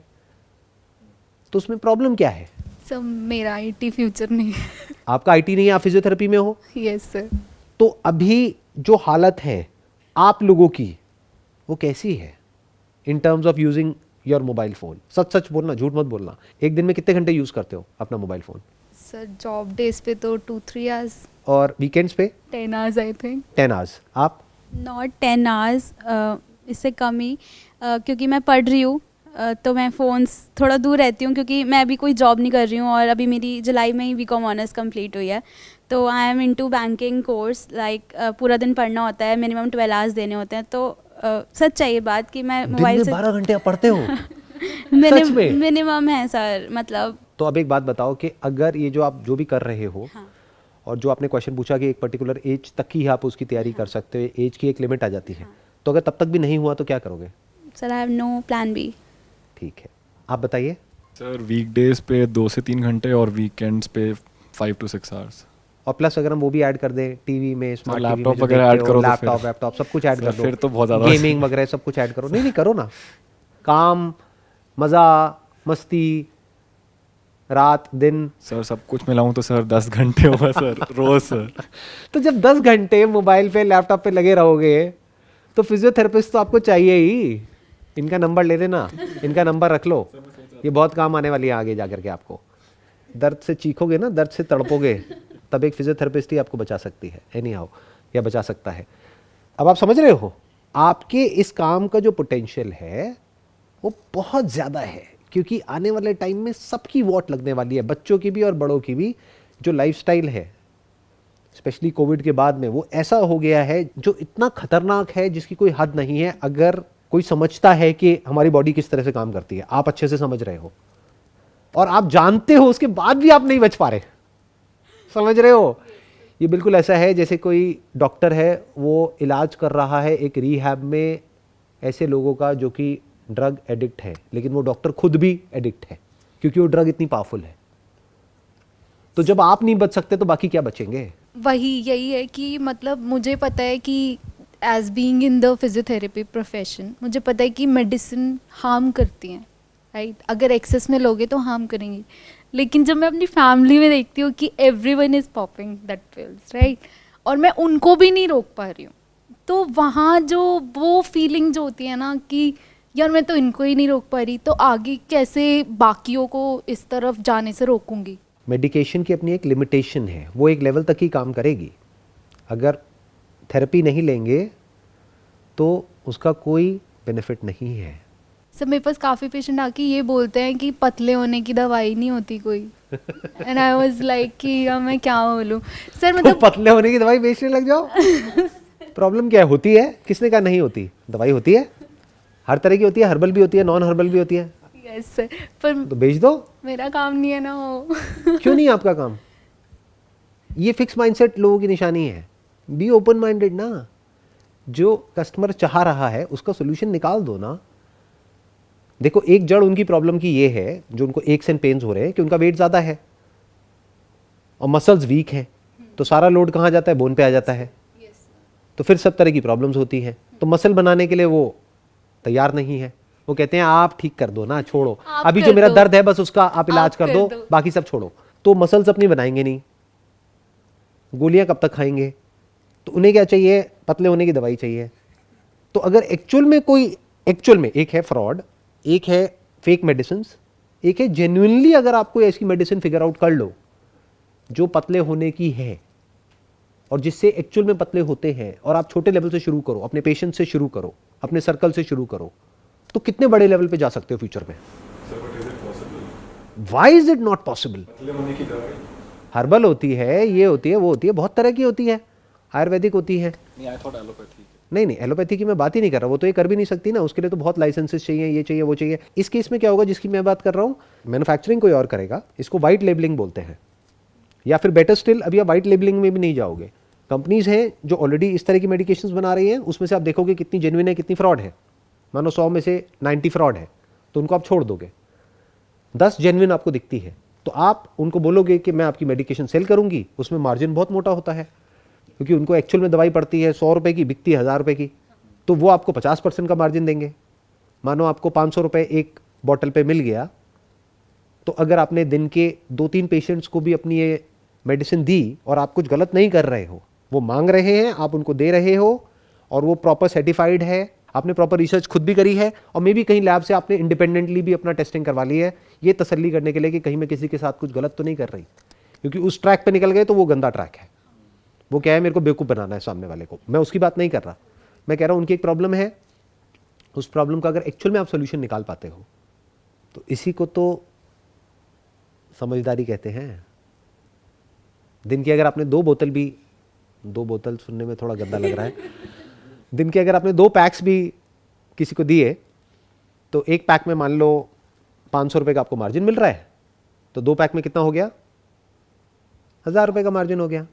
तो उसमें प्रॉब्लम क्या है? सर मेरा आईटी फ्यूचर नहीं है। आपका आईटी नहीं है, आप फिजियोथेरेपी में हो। Yes sir. तो अभी जो हालत है आप लोगों की वो कैसी है in terms of using your mobile phone? सच सच बोलना, झूठ मत बोलना। एक दिन में कितने घंटे यूज करते हो अपना mobile phone? Sir job days पे तो 2-3 आवर्स, और वीकेंड्स पे 10 आवर्स आई थिंक। 10 आवर्स। आप? नॉट 10 आवर्स, इससे कम ही, क्योंकि मैं पढ़ रही हूँ, तो मैं फ़ोन थोड़ा दूर रहती हूँ क्योंकि मैं अभी कोई जॉब नहीं कर रही हूँ और अभी मेरी जुलाई में ही बीकॉम ऑनर्स कंप्लीट हुई है। तो I am into banking course, like पूरा दिन पढ़ना होता है, मिनिमम 12 आवर्स देने होते हैं। तो सच है ये बात कि मैं मोबाइल से 12 घंटे आप पढ़ते हो? सच में? मिनिमम है सर, मतलब। तो अब एक बात बताओ कि अगर ये जो आप जो भी कर रहे हो, हाँ। और जो आपने क्वेश्चन पूछा कि एक पर्टिकुलर एज तक ही आप उसकी तैयारी कर सकते हो, एज की एक लिमिट आ जाती है, तो अगर तब तक भी नहीं हुआ तो क्या करोगे? Sir I have no plan B. ठीक है, आप बताइए। सर वीकडेज पे 2 से 3 घंटे और वीकेंड्स पे 5 to 6 hours. और प्लस अगर हम वो भी ऐड कर दें टीवी में, स्मार्ट टीवी में लैपटॉप जो वगैरह देखते ऐड हो, करो तो लैपटॉप फिर- वैपटॉप सब कुछ ऐड सर, कर दो, फिर तो बहुत ज़्यादा गेमिंग वगैरह सब कुछ ऐड करो। नहीं नहीं करो ना, काम, मज़ा, मस्ती, रात दिन। सर सब कुछ मिलाऊं तो सर 10 घंटे होगा सर रोज सर. तो जब 10 घंटे मोबाइल पे लैपटॉप पे लगे रहोगे तो फिजियोथेरेपिस्ट तो आपको चाहिए ही। इनका नंबर ले लेना, इनका नंबर रख लो, ये बहुत काम आने वाली है आगे जा करके आपको। दर्द से चीखोगे ना, दर्द से तड़पोगे, तब एक फिजियोथेरेपिस्ट ही आपको बचा सकती है, एनी हाउ, या बचा सकता है। अब आप समझ रहे हो, आपके इस काम का जो पोटेंशियल है वो बहुत ज़्यादा है, क्योंकि आने वाले टाइम में सबकी वॉट लगने वाली है, बच्चों की भी और बड़ों की भी। जो लाइफस्टाइल है स्पेशली कोविड के बाद में, वो ऐसा हो गया है जो इतना खतरनाक है जिसकी कोई हद नहीं है। अगर कोई समझता है कि हमारी बॉडी किस तरह से काम करती है, आप अच्छे से समझ रहे हो और आप जानते हो, उसके बाद भी आप नहीं बच पा रहे, समझ रहे हो। ये बिल्कुल ऐसा है जैसे कोई डॉक्टर है, वो इलाज कर रहा है एक रिहैब में ऐसे लोगों का जो कि ड्रग एडिक्ट है, लेकिन वो डॉक्टर खुद भी एडिक्ट है क्योंकि वो ड्रग इतनी पावरफुल है। तो जब आप नहीं बच सकते तो बाकी क्या बचेंगे। वही यही है कि मतलब मुझे पता है कि as being in the physiotherapy profession, मुझे पता है कि मेडिसिन हार्म करती हैं, राइट। अगर एक्सेस में लोगे तो हार्म करेंगी, लेकिन जब मैं अपनी फैमिली में देखती हूँ कि everyone is popping that pills, right, और मैं उनको भी नहीं रोक पा रही हूँ, तो वहाँ जो वो फीलिंग जो होती है ना कि यार मैं तो इनको ही नहीं रोक पा रही, तो आगे कैसे बाकियों को इस तरफ जाने से रोकूंगी। मेडिकेशन की अपनी एक लिमिटेशन है, वो एक लेवल तक ही काम करेगी। अगर थेरेपी नहीं लेंगे तो उसका कोई बेनिफिट नहीं है। सर मेरे पास काफ़ी पेशेंट आके ये बोलते हैं कि पतले होने की दवाई नहीं होती कोई, एंड आई वाज लाइक कि अब मैं क्या बोलूँ सर, तो मतलब पतले होने की दवाई बेचने लग जाओ। प्रॉब्लम क्या है, होती है, किसने कहा नहीं होती, दवाई होती है, हर तरह की होती है, हर्बल भी होती है, नॉन हर्बल भी होती है, यस सर, पर तो बेच दो। मेरा काम नहीं है ना वो। क्यों नहीं आपका काम। ये फिक्स माइंडसेट लोगों की निशानी है। बी ओपन माइंडेड ना, जो कस्टमर चाह रहा है उसका सोल्यूशन निकाल दो ना। देखो एक जड़ उनकी प्रॉब्लम की ये है, जो उनको एक्स एंड पेन्स हो रहे हैं कि उनका वेट ज़्यादा है और मसल्स वीक हैं, तो सारा लोड कहाँ जाता है, बोन पे आ जाता है, तो फिर सब तरह की प्रॉब्लम्स होती हैं। तो मसल बनाने के लिए वो तैयार नहीं है, वो कहते हैं आप ठीक कर दो ना, छोड़ो आप अभी कर जो मेरा दो। दर्द है बस उसका आप इलाज आप कर कर दो, दो। बाकी सब छोड़ो। तो मसल्स अपनी बनाएंगे नहीं, गोलियां कब तक खाएंगे, तो उन्हें क्या चाहिए, पतले होने की दवाई चाहिए। तो अगर एक्चुअल में कोई, एक्चुअल में एक है फ्रॉड, एक है फेक मेडिसिन, एक है जेन्युइनली अगर आप कोई ऐसी मेडिसिन फिगर आउट कर लो जो पतले होने की है और जिससे एक्चुअल में पतले होते हैं, और आप छोटे लेवल से शुरू करो, अपने पेशेंट से शुरू करो, अपने सर्कल से शुरू करो, तो कितने बड़े लेवल पे जा सकते हो फ्यूचर में। Why is it not possible. Herbal होती है, ये होती है, वो होती है, बहुत तरह की होती है, आयुर्वेदिक होती है। नहीं नहीं, एलोपैथी की मैं बात ही नहीं कर रहा, वो तो ये कर भी नहीं सकती ना, उसके लिए तो बहुत लाइसेंसेस चाहिए, ये चाहिए, वो चाहिए। इस केस में क्या होगा जिसकी मैं बात कर रहा हूँ, मैन्युफैक्चरिंग कोई और करेगा, इसको वाइट लेबलिंग बोलते हैं, या फिर बेटर स्टिल अभी आप वाइट लेबलिंग में भी नहीं जाओगे। कंपनीज हैं जो ऑलरेडी इस तरह की मेडिकेशंस बना रही हैं, उसमें से आप देखोगे कितनी जेन्युइन है, कितनी फ्रॉड है। मानो 100 में से 90 फ्रॉड है, तो उनको आप छोड़ दोगे, 10 जेन्युइन आपको दिखती है, तो आप उनको बोलोगे कि मैं आपकी मेडिकेशन सेल करूंगी, उसमें मार्जिन बहुत मोटा होता है, क्योंकि उनको एक्चुअल में दवाई पड़ती है 100 रुपये की, बिकती है 1000 रुपये की, तो वो आपको 50% का मार्जिन देंगे। मानो आपको 500 रुपये एक बॉटल पे मिल गया, तो अगर आपने दिन के 2-3 पेशेंट्स को भी अपनी ये मेडिसिन दी और आप कुछ गलत नहीं कर रहे हो, वो मांग रहे हैं, आप उनको दे रहे हो, और वो प्रॉपर सर्टिफाइड है, आपने प्रॉपर रिसर्च खुद भी करी है, और मे भी कहीं लैब से आपने इंडिपेंडेंटली भी अपना टेस्टिंग करवा ली है, ये तसल्ली करने के लिए कि कहीं मैं किसी के साथ कुछ गलत तो नहीं कर रही, क्योंकि उस ट्रैक पे निकल गए तो वो गंदा ट्रैक है। वो क्या है, मेरे को बेवकूफ़ बनाना है सामने वाले को, मैं उसकी बात नहीं कर रहा, मैं कह रहा हूँ उनकी एक प्रॉब्लम है, उस प्रॉब्लम का अगर एक्चुअल में आप सोल्यूशन निकाल पाते हो, तो इसी को तो समझदारी कहते हैं। दिन की अगर आपने 2 बोतल सुनने में थोड़ा गंदा लग रहा है, दिन के अगर आपने 2 पैक्स भी किसी को दिए, तो एक पैक में मान लो 500 रुपये का आपको मार्जिन मिल रहा है, तो 2 पैक में कितना हो गया, 1000 रुपये का मार्जिन हो गया।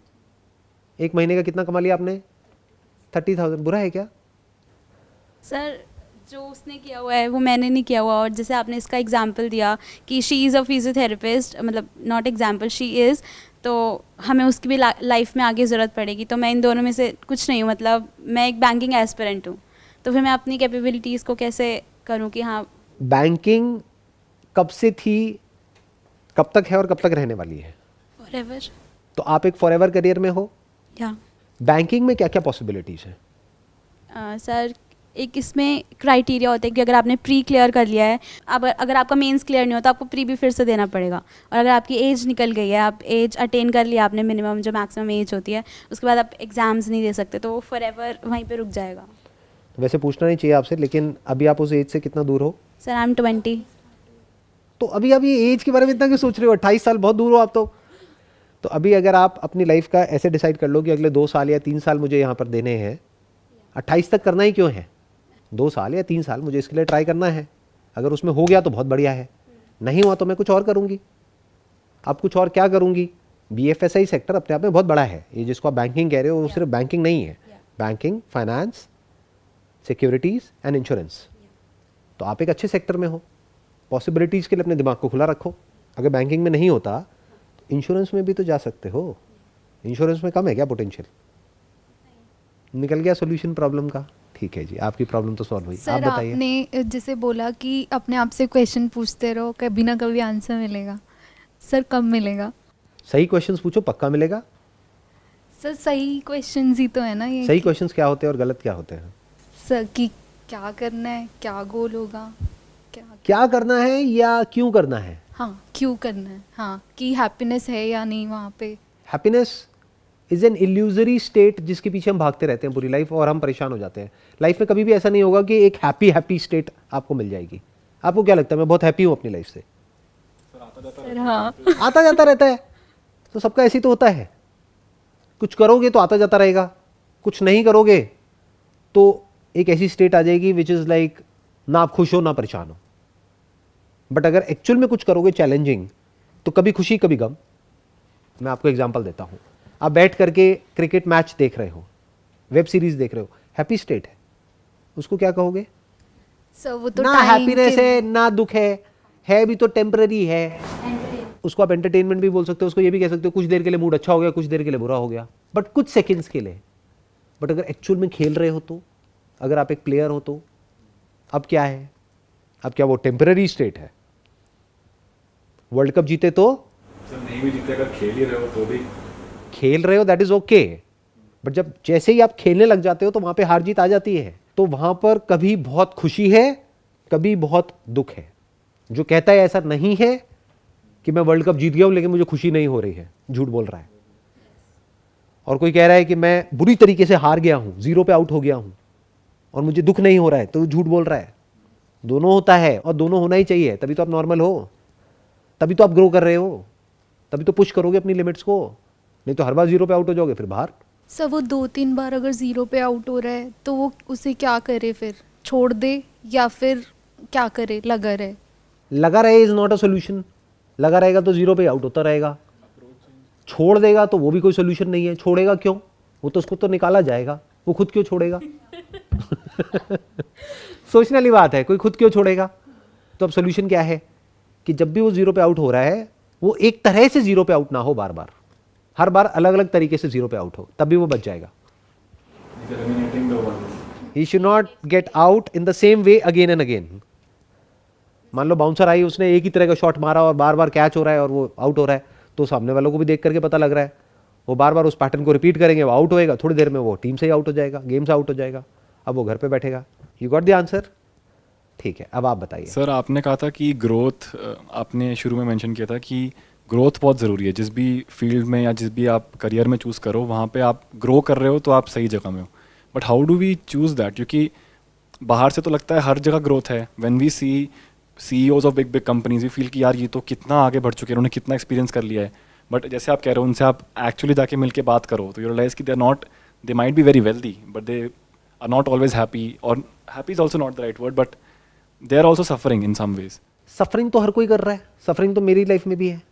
एक महीने का कितना कमा लिया आपने, 30,000। बुरा है क्या। सर जो उसने किया हुआ है वो मैंने नहीं किया हुआ। और जैसे आपने इसका एग्जांपल दिया कि शी इज़ अ फिजियोथेरेपिस्ट, मतलब नॉट एग्जांपल, शी इज़, तो हमें उसकी भी लाइफ में आगे ज़रूरत पड़ेगी। तो मैं इन दोनों में से कुछ नहीं हूँ, मतलब मैं एक बैंकिंग एस्पिरेंट हूँ, तो फिर मैं अपनी कैपेबिलिटीज़ को कैसे करूँ कि हाँ। बैंकिंग कब से थी, कब तक है और कब तक रहने वाली है? फॉरएवर। तो आप एक फॉरएवर करियर में हो। या बैंकिंग में क्या क्या पॉसिबिलिटीज़ हैं? सर, एक इसमें क्राइटेरिया होता है कि अगर आपने प्री क्लियर कर लिया है, अब अगर आपका मेंस क्लियर नहीं होता, आपको प्री भी फिर से देना पड़ेगा। और अगर आपकी एज निकल गई है, आप एज अटेन कर लिया आपने, मिनिमम जो मैक्सिमम एज होती है, उसके बाद आप एग्ज़ाम्स नहीं दे सकते, तो वो फॉरएवर वहीं पे रुक जाएगा। वैसे पूछना नहीं चाहिए आपसे, लेकिन अभी आप उस एज से कितना दूर हो? Sir I am 20। तो अभी आप ये एज के बारे में इतना क्यों सोच रहे हो? 28 साल बहुत दूर हो आप तो अभी अगर आप अपनी लाइफ का ऐसे डिसाइड कर लो कि अगले 2 साल या 3 साल मुझे यहाँ पर देने हैं, 28 तक करना ही क्यों है? 2 साल या 3 साल मुझे इसके लिए ट्राई करना है। अगर उसमें हो गया तो बहुत बढ़िया है, नहीं हुआ तो मैं कुछ और करूँगी। अब कुछ और क्या करूँगी? BFSI सेक्टर अपने आप में बहुत बड़ा है। ये जिसको आप बैंकिंग कह रहे हो वो सिर्फ बैंकिंग नहीं है, banking, finance, securities and insurance. तो आप एक अच्छे सेक्टर में हो, पॉसिबिलिटीज़ के लिए अपने दिमाग को खुला रखो। अगर बैंकिंग में नहीं होता तो इंश्योरेंस में भी तो जा सकते हो। इंश्योरेंस में कम है क्या पोटेंशियल? निकल गया सोल्यूशन प्रॉब्लम का। ठीक है जी, आपकी प्रॉब्लम तो सॉल्व हुई। आप सर बताइए। आपने जैसे बोला कि अपने आप से क्वेश्चन पूछते रहो, कभी ना कभी आंसर मिलेगा। सर कब मिलेगा? सही क्वेश्चंस पूछो, पक्का मिलेगा। सर सही क्वेश्चंस ही तो है ना ये। सही क्वेश्चंस क्या होते हैं और गलत क्या होते हैं? सर कि क्या करना है, क्या गोल होगा, क्या करना है या क्यों करना है? हाँ क्यों करना है, हाँ कि हैप्पीनेस है या नहीं वहाँ पे। Happiness is an illusory state जिसके पीछे हम भागते रहते हैं पूरी लाइफ और हम परेशान हो जाते हैं। लाइफ में कभी भी ऐसा नहीं होगा कि एक हैप्पी स्टेट आपको मिल जाएगी। आपको क्या लगता है? मैं बहुत हैप्पी हूँ अपनी लाइफ से। सर हाँ आता जाता रहता है, तो सबका ऐसे ही तो होता है। कुछ करोगे तो आता जाता रहेगा, कुछ नहीं करोगे तो एक ऐसी स्टेट आ जाएगी विच इज़ लाइक ना आप खुश हो ना परेशान हो। बट अगर एक्चुअल में कुछ करोगे चैलेंजिंग, तो कभी खुशी कभी गम। मैं आपको एग्जांपल देता हूँ। आप बैठ करके क्रिकेट मैच देख रहे हो, वेब सीरीज देख रहे हो, हैप्पी स्टेट है, उसको क्या कहोगे? सर वो तो ना टाइम हैप्पीनेस है ना दुख है भी तो टेम्पररी है। उसको आप एंटरटेनमेंट भी बोल सकते हो, उसको ये भी कह सकते हो कुछ देर के लिए मूड अच्छा हो गया, कुछ देर के लिए बुरा हो गया, बट कुछ सेकंड्स के लिए। बट अगर एक्चुअल में खेल रहे हो तो, अगर आप एक प्लेयर हो तो अब क्या है? अब क्या वो टेम्पररी स्टेट है? वर्ल्ड कप जीते तो सर नहीं भी जीते, अगर खेल ही रहे हो तो भी खेल रहे हो, दैट इज ओके। बट जब जैसे ही आप खेलने लग जाते हो तो वहां पे हार जीत आ जाती है। तो वहां पर कभी बहुत खुशी है, कभी बहुत दुख है। जो कहता है ऐसा नहीं है कि मैं वर्ल्ड कप जीत गया हूं लेकिन मुझे खुशी नहीं हो रही है, झूठ बोल रहा है। और कोई कह रहा है कि मैं बुरी तरीके से हार गया हूं, 0 पे आउट हो गया हूं और मुझे दुख नहीं हो रहा है, तो झूठ बोल रहा है। दोनों होता है और दोनों होना ही चाहिए, तभी तो आप नॉर्मल हो, तभी तो आप ग्रो कर रहे हो, तभी तो पुश करोगे अपनी लिमिट्स को। नहीं तो हर बार 0 पे आउट हो जाओगे फिर बाहर। सर वो 2-3 बार अगर 0 पे आउट हो रहा है तो वो उसे क्या करे फिर? छोड़ दे या फिर क्या करे? लगा रहे? लगा रहे इज नॉट अ सोल्यूशन। लगा रहेगा तो 0 पे आउट होता रहेगा। छोड़ देगा तो वो भी कोई सोल्यूशन नहीं है। छोड़ेगा क्यों? वो तो उसको तो निकाला जाएगा, वो खुद क्यों छोड़ेगा? सोचने वाली बात है, कोई खुद क्यों छोड़ेगा? तो अब सोल्यूशन क्या है कि जब भी वो 0 पे आउट हो रहा है, वो एक तरह से 0 पे आउट ना हो बार बार, हर बार अलग अलग तरीके से 0 पे आउट हो, तब भी वो बच जाएगा। He should not get out in the same way again and again. मान लो बाउंसर आई, उसने एक ही तरह का शॉट मारा और बार बार कैच हो रहा है और वो आउट हो रहा है, तो सामने वालों को भी देख करके पता लग रहा है, वो बार बार उस पैटर्न को रिपीट करेंगे, वो आउट होएगा, थोड़ी देर में वो टीम से ही आउट हो जाएगा, गेम से आउट हो जाएगा, अब वो घर पे बैठेगा। You got the answer? ठीक है, अब आप बताइए। सर आपने कहा था कि ग्रोथ, आपने शुरू में मेंशन किया था कि ग्रोथ बहुत ज़रूरी है। जिस भी फील्ड में या जिस भी आप करियर में चूज़ करो, वहाँ पे आप ग्रो कर रहे हो तो आप सही जगह में हो। But how do we choose that? क्योंकि बाहर से तो लगता है हर जगह ग्रोथ है। When we see CEOs of big big companies, we feel कि यार ये तो कितना आगे बढ़ चुके हैं, उन्होंने कितना एक्सपीरियंस कर लिया है। बट जैसे आप कह रहे हो, उनसे आप एक्चुअली जाके मिल के बात करो तो यू रियलाइज कि they might be very wealthy but they are not always happy, और happy is also not the right word, but they are also suffering in some ways. Suffering तो हर कोई कर रहा है, सफरिंग तो मेरी लाइफ में भी है,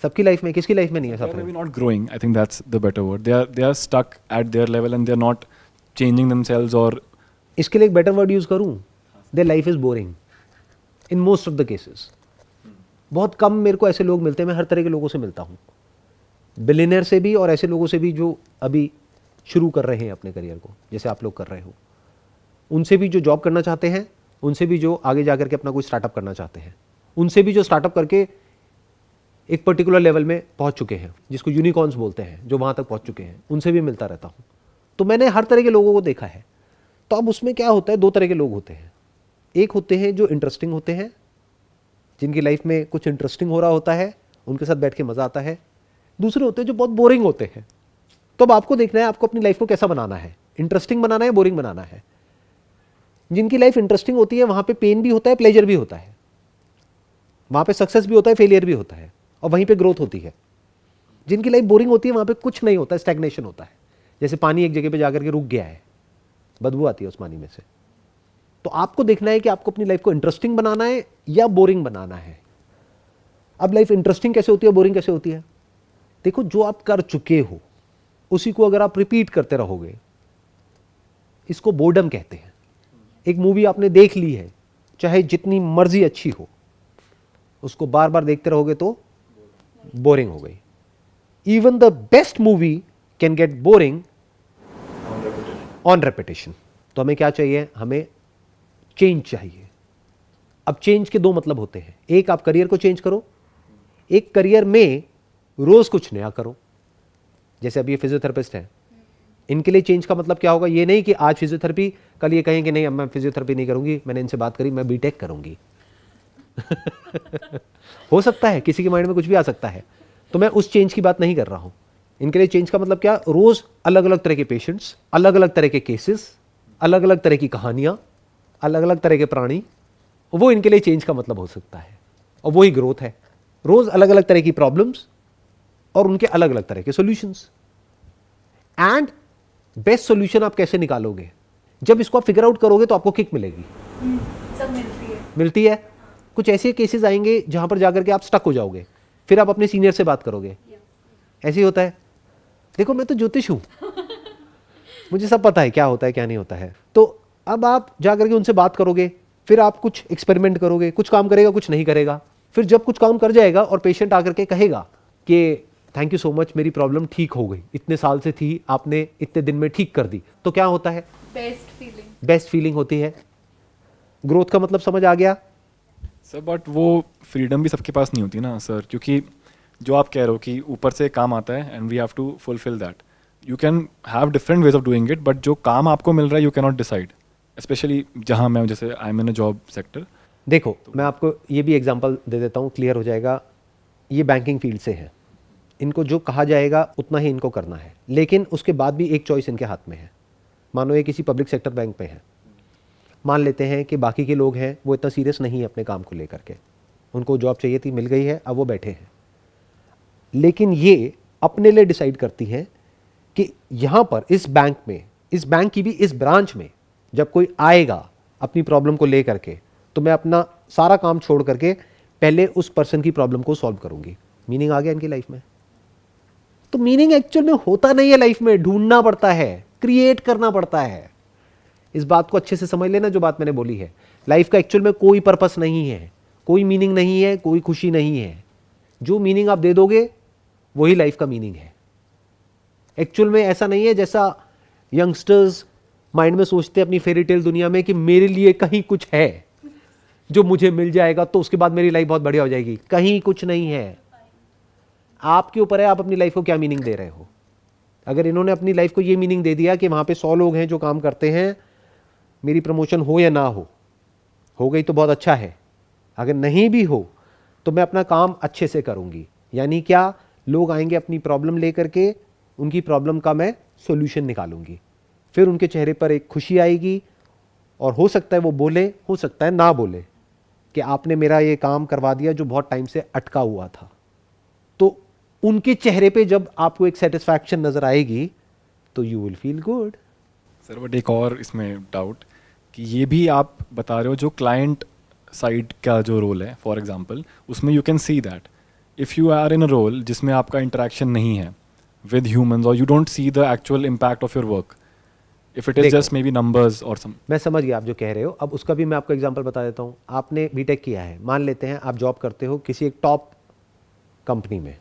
सबकी लाइफ में, किसकी लाइफ में नहीं है They are suffering? maybe not growing. I think that's the better word. They are stuck at their level and they are not changing themselves or इसके लिए एक बेटर वर्ड यूज करूं, their life is boring in most of the cases. बहुत कम मेरे को ऐसे लोग मिलते हैं, मैं हर तरह के लोगों से मिलता हूँ, बिलियनर से भी और ऐसे लोगों से भी जो अभी शुरू कर रहे हैं अपने करियर को, जैसे आप लोग कर रहे हो, उनसे भी जो जॉब करना चाहते हैं, उनसे भी जो आगे जा करके अपना कोई स्टार्टअप करना चाहते हैं, उनसे भी जो स्टार्टअप करके एक पर्टिकुलर लेवल में पहुंच चुके हैं, जिसको यूनिकॉर्न्स बोलते हैं, जो वहाँ तक पहुंच चुके हैं, उनसे भी मिलता रहता हूँ। तो मैंने हर तरह के लोगों को देखा है। तो अब उसमें क्या होता है, दो तरह के लोग होते हैं। एक होते हैं जो इंटरेस्टिंग होते हैं, जिनकी लाइफ में कुछ इंटरेस्टिंग हो रहा होता है, उनके साथ बैठ के मज़ा आता है। दूसरे होते हैं जो बहुत बोरिंग होते हैं। तो अब आपको देखना है आपको अपनी लाइफ को कैसा बनाना है, इंटरेस्टिंग बनाना है, बोरिंग बनाना है। जिनकी लाइफ इंटरेस्टिंग होती है वहाँ पे पेन भी होता है, प्लेजर भी होता है, वहाँ पे सक्सेस भी होता है, फेलियर भी होता है, और वहीं पे ग्रोथ होती है। जिनकी लाइफ बोरिंग होती है वहाँ पे कुछ नहीं होता है, स्टैग्नेशन होता है, जैसे पानी एक जगह पे जाकर के रुक गया है, बदबू आती है उस पानी में से। तो आपको देखना है कि आपको अपनी लाइफ को इंटरेस्टिंग बनाना है या बोरिंग बनाना है। अब लाइफ इंटरेस्टिंग कैसे होती है, बोरिंग कैसे होती है? देखो, जो आप कर चुके हो उसी को अगर आप रिपीट करते रहोगे, इसको बोर्डम कहते हैं। एक मूवी आपने देख ली है, चाहे जितनी मर्जी अच्छी हो, उसको बार बार देखते रहोगे तो बोरिंग हो गई। Even the best movie can get boring on repetition. तो हमें क्या चाहिए? हमें चेंज चाहिए। अब चेंज के दो मतलब होते हैं, एक आप करियर को चेंज करो, एक करियर में रोज कुछ नया करो। जैसे अब ये फिजियोथेरेपिस्ट हैं, इनके लिए चेंज का मतलब क्या होगा? ये नहीं कि आज फिजियोथेरेपी, कल ये कहें कि नहीं अब मैं फिजियोथेरेपी नहीं करूंगी, मैंने इनसे बात करी, मैं बीटेक करूंगी। हो सकता है, किसी के माइंड में कुछ भी आ सकता है। तो मैं उस चेंज की बात नहीं कर रहा हूं। इनके लिए चेंज का मतलब क्या? रोज अलग अलग तरह के पेशेंट्स, अलग अलग तरह के केसेस, अलग अलग तरह की कहानियां, अलग अलग तरह के प्राणी, वो इनके लिए चेंज का मतलब हो सकता है। और वही ग्रोथ है। रोज अलग अलग तरह की प्रॉब्लम्स और उनके अलग अलग तरह के सॉल्यूशंस। एंड बेस्ट सॉल्यूशन आप कैसे निकालोगे? जब इसको आप फिगर आउट करोगे तो आपको किक मिलेगी। सब मिलती है। कुछ ऐसे केसेस आएंगे जहां पर जाकर के आप स्टक हो जाओगे, फिर आप अपने सीनियर से बात करोगे। ऐसे ही होता है। देखो, मैं तो ज्योतिष हूं, मुझे सब पता है क्या होता है क्या नहीं होता है। तो अब आप जाकर के उनसे बात करोगे, फिर आप कुछ एक्सपेरिमेंट करोगे, कुछ काम करेगा, कुछ नहीं करेगा। फिर जब कुछ काम कर जाएगा और पेशेंट आकर के कहेगा कि थैंक यू सो मच, मेरी प्रॉब्लम ठीक हो गई, इतने साल से थी, आपने इतने दिन में ठीक कर दी, तो क्या होता है? बेस्ट फीलिंग होती है। ग्रोथ का मतलब समझ आ गया सर? बट वो फ्रीडम भी सबके पास नहीं होती ना सर, क्योंकि जो आप कह रहे हो कि ऊपर से काम आता है and we have to fulfil that. You can have different ways of doing it, but जो काम आपको मिल रहा है you can not decide, specially जहाँ मैं, जैसे I am in a job sector. देखो, मैं आपको ये भी एग्जांपल दे देता हूँ, क्लियर हो जाएगा। ये बैंकिंग फील्ड से है, इनको जो कहा जाएगा उतना ही इनको करना है, लेकिन उसके बाद भी एक चॉइस इनके हाथ में है। मानो ये किसी पब्लिक सेक्टर बैंक में है, मान लेते हैं कि बाकी के लोग हैं वो इतना सीरियस नहीं है अपने काम को लेकर के, उनको जॉब चाहिए थी, मिल गई है, अब वो बैठे हैं। लेकिन ये अपने लिए डिसाइड करती हैं कि यहाँ पर इस बैंक में, इस बैंक की भी इस ब्रांच में जब कोई आएगा अपनी प्रॉब्लम को ले करके, तो मैं अपना सारा काम छोड़ करके पहले उस पर्सन की प्रॉब्लम को सॉल्व करूंगी। मीनिंग आ गया इनकी लाइफ में। तो मीनिंग एक्चुअल में होता नहीं है लाइफ में, ढूंढना पड़ता है, क्रिएट करना पड़ता है। इस बात को अच्छे से समझ लेना जो बात मैंने बोली है। लाइफ का एक्चुअल में कोई पर्पस नहीं है, कोई मीनिंग नहीं है, कोई खुशी नहीं है। जो मीनिंग आप दे दोगे वही लाइफ का मीनिंग है। एक्चुअल में ऐसा नहीं है जैसा यंगस्टर्स माइंड में सोचते हैं अपनी फेरी टेल दुनिया में कि मेरे लिए कहीं कुछ है जो मुझे मिल जाएगा तो उसके बाद मेरी लाइफ बहुत बढ़िया हो जाएगी। कहीं कुछ नहीं है, आपके ऊपर है आप अपनी लाइफ को क्या मीनिंग दे रहे हो। अगर इन्होंने अपनी लाइफ को ये मीनिंग दे दिया कि वहां पे 100 लोग हैं जो काम करते हैं, मेरी प्रमोशन हो या ना हो गई तो बहुत अच्छा है, अगर नहीं भी हो तो मैं अपना काम अच्छे से करूंगी। यानी क्या? लोग आएंगे अपनी प्रॉब्लम लेकर के, उनकी प्रॉब्लम का मैं सॉल्यूशन निकालूंगी, फिर उनके चेहरे पर एक खुशी आएगी, और हो सकता है वो बोले, हो सकता है ना बोले कि आपने मेरा ये काम करवा दिया जो बहुत टाइम से अटका हुआ था। तो उनके चेहरे पे जब आपको एक सेटिस्फैक्शन नजर आएगी तो you will feel good. Sir but एक और इसमें डाउट कि ये भी आप बता रहे हो जो क्लाइंट साइड का जो रोल है, फॉर एग्जांपल उसमें you can see that if you are in a role जिसमें आपका इंटरेक्शन नहीं है विद ह्यूमंस और you don't see the actual impact of your work, If it is देखो। just maybe numbers or some. मैं समझ गया आप जो कह रहे हो। अब उसका भी मैं आपको एग्जांपल बता देता हूँ। आपने बीटेक किया है, मान लेते हैं आप जॉब करते हो किसी एक टॉप कंपनी में,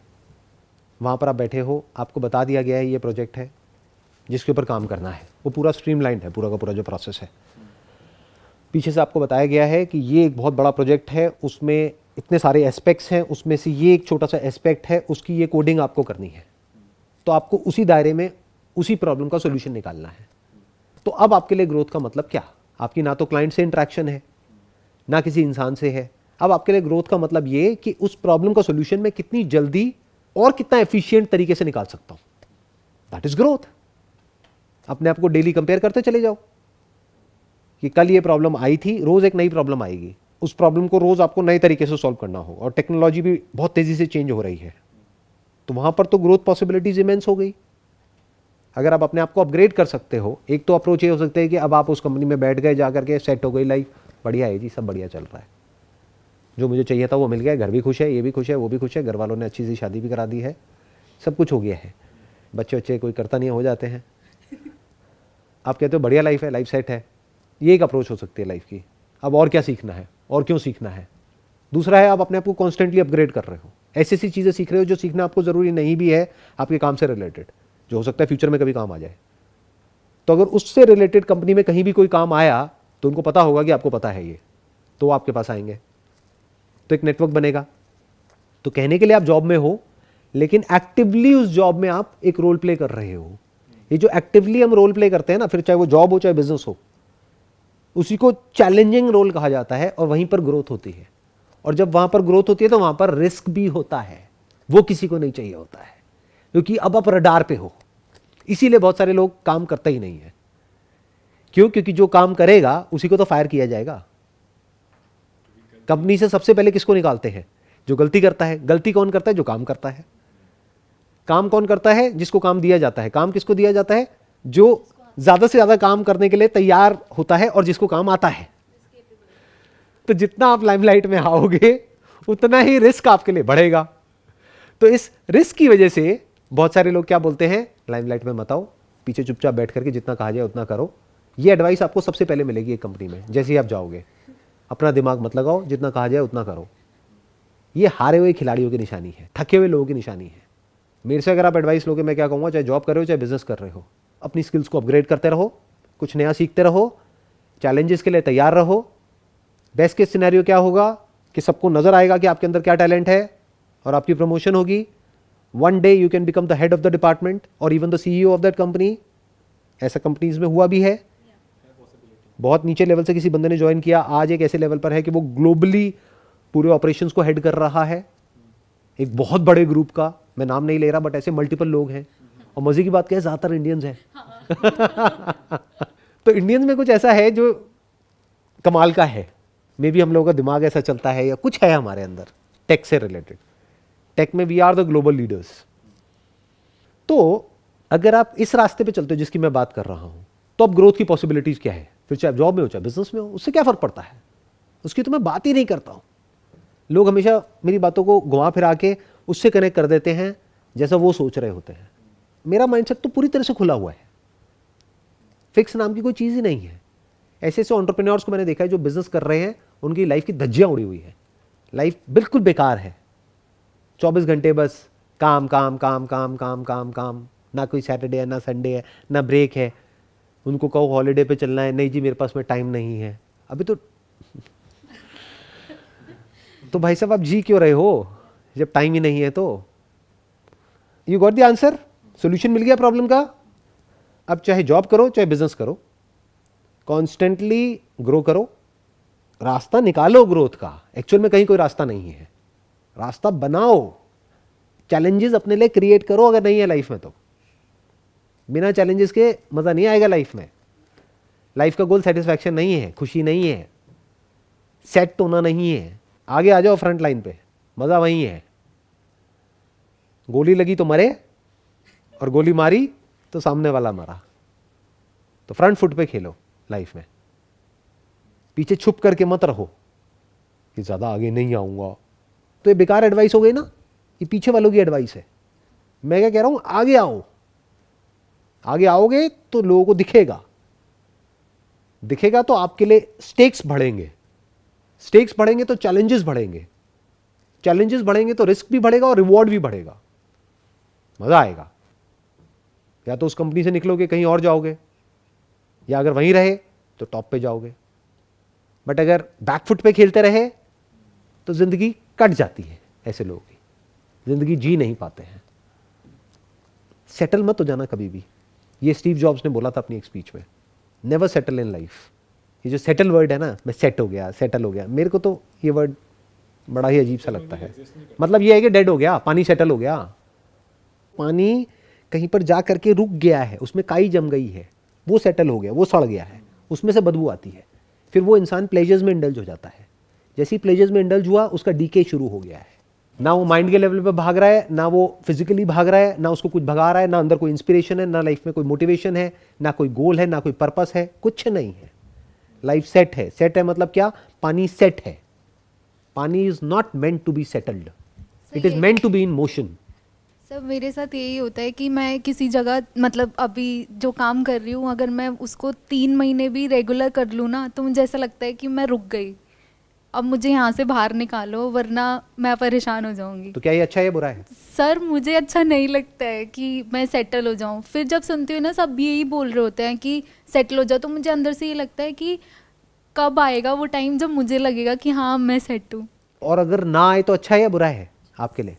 वहाँ पर आप बैठे हो, आपको बता दिया गया है ये प्रोजेक्ट है जिसके ऊपर काम करना है, वो पूरा स्ट्रीमलाइंड है, पूरा का पूरा जो प्रोसेस है। पीछे से आपको बताया गया है कि ये एक बहुत बड़ा प्रोजेक्ट है, उसमें इतने सारे एस्पेक्ट्स हैं, उसमें से ये एक छोटा सा एस्पेक्ट है, उसकी ये कोडिंग आपको करनी है। तो आपको उसी दायरे में उसी प्रॉब्लम का सोल्यूशन निकालना है। तो अब आपके लिए ग्रोथ का मतलब क्या? आपकी ना तो क्लाइंट से इंटरेक्शन है, ना किसी इंसान से है। अब आपके लिए ग्रोथ का मतलब ये कि उस प्रॉब्लम का सोल्यूशन मैं कितनी जल्दी और कितना एफिशिएंट तरीके से निकाल सकता हूं। That is growth. अपने आप को डेली कंपेयर करते चले जाओ कि कल ये प्रॉब्लम आई थी, रोज एक नई प्रॉब्लम आएगी, उस प्रॉब्लम को रोज आपको नए तरीके से सॉल्व करना हो। और टेक्नोलॉजी भी बहुत तेजी से चेंज हो रही है, तो वहां पर तो ग्रोथ पॉसिबिलिटीज इमेंस हो गई। अगर आप अपने आप को अपग्रेड कर सकते हो, एक तो अप्रोच ये हो सकता है कि अब आप उस कंपनी में बैठ गए, जाकर के सेट हो गई लाइफ, बढ़िया है जी, सब बढ़िया चल रहा है, जो मुझे चाहिए था वो मिल गया, घर भी खुश है, ये भी खुश है, वो भी खुश है, घर वालों ने अच्छी सी शादी भी करा दी है, सब कुछ हो गया है, बच्चे बच्चे कोई करता नहीं हो जाते हैं, आप कहते हो बढ़िया लाइफ है, लाइफ सेट है। ये एक अप्रोच हो सकती है लाइफ की। अब और क्या सीखना है और क्यों सीखना है? दूसरा है आप अपने आप को कॉन्स्टेंटली अपग्रेड कर रहे हो, ऐसी ऐसी चीज़ें सीख रहे हो जो सीखना आपको ज़रूरी नहीं भी है, आपके काम से रिलेटेड, जो हो सकता है फ्यूचर में कभी काम आ जाए। तो अगर उससे रिलेटेड कंपनी में कहीं भी कोई काम आया तो उनको पता होगा कि आपको पता है ये, तो वो आपके पास आएंगे, तो एक नेटवर्क बनेगा। तो कहने के लिए आप जॉब में हो, लेकिन एक्टिवली उस जॉब में आप एक रोल प्ले कर रहे हो। ये जो एक्टिवली हम रोल प्ले करते हैं ना, फिर चाहे वो जॉब हो चाहे बिजनेस हो, उसी को चैलेंजिंग रोल कहा जाता है, और वहीं पर ग्रोथ होती है। और जब वहां पर ग्रोथ होती है तो वहां पर रिस्क भी होता है, वो किसी को नहीं चाहिए होता है, क्योंकि अब आप रडार पे हो। इसीलिए बहुत सारे लोग काम करते ही नहीं है। क्यों? क्योंकि जो काम करेगा उसी को तो फायर किया जाएगा। कंपनी से सबसे पहले किसको निकालते हैं? जो गलती करता है। गलती कौन करता है? जो काम करता है। काम कौन करता है? जिसको काम दिया जाता है। काम किसको दिया जाता है? जो ज्यादा से ज्यादा काम करने के लिए तैयार होता है और जिसको काम आता है। तो जितना आप लाइमलाइट में आओगे उतना ही रिस्क आपके लिए बढ़ेगा। तो इस रिस्क की वजह से बहुत सारे लोग क्या बोलते हैं, लाइमलाइट में मत आओ, पीछे चुपचाप बैठ करके जितना कहा जाए उतना करो। ये एडवाइस आपको सबसे पहले मिलेगी एक कंपनी में, जैसे ही आप जाओगे। अपना दिमाग मत लगाओ, जितना कहा जाए उतना करो। ये हारे हुए खिलाड़ियों की निशानी है, थके हुए लोगों की निशानी है। मेरे से अगर आप एडवाइस लोगे, मैं क्या कहूँगा, चाहे जॉब कर रहे हो चाहे बिजनेस कर रहे हो, अपनी स्किल्स को अपग्रेड करते रहो, कुछ नया सीखते रहो, चैलेंजेस के लिए तैयार रहो। बेस्ट केस सिनेरियो क्या होगा कि सबको नजर आएगा कि आपके अंदर क्या टैलेंट है और आपकी प्रमोशन होगी। One day you can become the head of the department और even the CEO of that company. ऐसा कंपनीज में हुआ भी है। बहुत नीचे लेवल से किसी बंदे ने ज्वाइन किया, आज एक ऐसे लेवल पर है कि वो ग्लोबली पूरे ऑपरेशंस को हेड कर रहा है, एक बहुत बड़े ग्रुप का। मैं नाम नहीं ले रहा, बट ऐसे मल्टीपल लोग हैं। और मजे की बात क्या है, ज्यादातर इंडियंस हैं। तो इंडियंस में कुछ ऐसा है जो कमाल का है। मे बी हम लोगों का दिमाग ऐसा चलता है या कुछ है हमारे अंदर टेक से रिलेटेड। टेक में we are the global leaders. तो अगर आप इस रास्ते पे चलते हो जिसकी मैं बात कर रहा हूं, तो अब ग्रोथ की पॉसिबिलिटीज क्या है? फिर चाहे जॉब में हो चाहे बिजनेस में हो, उससे क्या फर्क पड़ता है? उसकी तो मैं बात ही नहीं करता हूं। लोग हमेशा मेरी बातों को घुमा फिरा के उससे कनेक्ट कर देते हैं जैसा वो सोच रहे होते हैं। मेरा माइंडसेट तो पूरी तरह से खुला हुआ है। फिक्स नाम की कोई चीज़ ही नहीं है। ऐसे ऐसे एंटरप्रेन्योर्स को मैंने देखा है जो बिजनेस कर रहे हैं, उनकी लाइफ की धज्जियां उड़ी हुई है। लाइफ बिल्कुल बेकार है। 24 घंटे बस काम काम काम काम काम काम काम, ना कोई सैटरडे है ना संडे है ना ब्रेक है। उनको कहो हॉलीडे पे चलना है, नहीं जी मेरे पास में टाइम नहीं है। अभी तो भाई साहब आप जी क्यों रहे हो जब टाइम ही नहीं है? तो you got the answer, solution मिल गया प्रॉब्लम का। अब चाहे जॉब करो चाहे बिजनेस करो, कॉन्स्टेंटली ग्रो करो, रास्ता निकालो ग्रोथ का। एक्चुअल में कहीं कोई रास्ता नहीं है, रास्ता बनाओ, चैलेंजेस अपने लिए क्रिएट करो। अगर नहीं है लाइफ में तो बिना चैलेंजेस के मजा नहीं आएगा लाइफ में। लाइफ का गोल सेटिस्फैक्शन नहीं है, खुशी नहीं है, सेट होना नहीं है। आगे आ जाओ फ्रंट लाइन पे, मजा वहीं है। गोली लगी तो मरे और गोली मारी तो सामने वाला मरा। तो फ्रंट फुट पे खेलो लाइफ में, पीछे छुप करके मत रहो कि ज्यादा आगे नहीं आऊंगा। तो ये बेकार एडवाइस हो गई ना, ये पीछे वालों की एडवाइस है। मैं क्या कह रहा हूं, आगे आओ। आगे आओगे तो लोगों को दिखेगा दिखेगा तो आपके लिए स्टेक्स बढ़ेंगे, स्टेक्स बढ़ेंगे तो चैलेंजेस बढ़ेंगे, चैलेंजेस बढ़ेंगे तो रिस्क भी बढ़ेगा और रिवॉर्ड भी बढ़ेगा, मजा आएगा। या तो उस कंपनी से निकलोगे कहीं और जाओगे, या अगर वहीं रहे तो टॉप पे जाओगे। बट अगर बैकफुट पे खेलते रहे तो जिंदगी कट जाती है, ऐसे लोगों की जिंदगी जी नहीं पाते हैं। सेटल मत हो जाना कभी भी, ये स्टीव जॉब्स ने बोला था अपनी एक स्पीच में, नेवर सेटल इन लाइफ। ये जो सेटल वर्ड है ना, मैं सेट हो गया, सेटल हो गया, मेरे को तो ये वर्ड बड़ा ही अजीब सा लगता है। मतलब ये है कि डेड हो गया, पानी सेटल हो गया, पानी कहीं पर जा करके रुक गया है, उसमें काई जम गई है, वो सेटल हो गया, वो सड़ गया है, उसमें से बदबू आती है, फिर वो इंसान प्लेजर्स में इंडल्ज हो जाता है। जैसे ही प्लेजर्स में इंडल्ज हुआ, उसका डीके शुरू हो गया है। ना वो माइंड के लेवल पे भाग रहा है, ना वो फिजिकली भाग रहा है, ना उसको कुछ भगा रहा है, ना अंदर कोई इंस्पिरेशन है, ना लाइफ में कोई मोटिवेशन है, ना कोई गोल है, ना कोई पर्पस है, कुछ नहीं है। लाइफ सेट है। सेट है मतलब क्या? पानी सेट है। Paani is not meant to be settled, it is meant to be in motion. Sir मेरे साथ यही होता है कि मैं किसी जगह, मतलब अभी जो काम कर रही हूँ, अगर मैं उसको 3 महीने भी रेगुलर कर लूँ ना, तो मुझे ऐसा लगता है कि मैं रुक गई, अब मुझे यहाँ से बाहर निकालो वरना मैं परेशान हो जाऊंगी। तो क्या ये अच्छा है या बुरा है? सर मुझे अच्छा नहीं लगता है कि मैं सेटल हो जाऊं। फिर जब सुनती हूँ ना, सब यही बोल रहे होते हैं कि सेटल हो जाओ, तो मुझे अंदर से ये लगता है कि कब आएगा वो टाइम जब मुझे लगेगा कि हाँ मैं सेट हूँ। और अगर ना आए तो अच्छा है या बुरा है आपके लिए?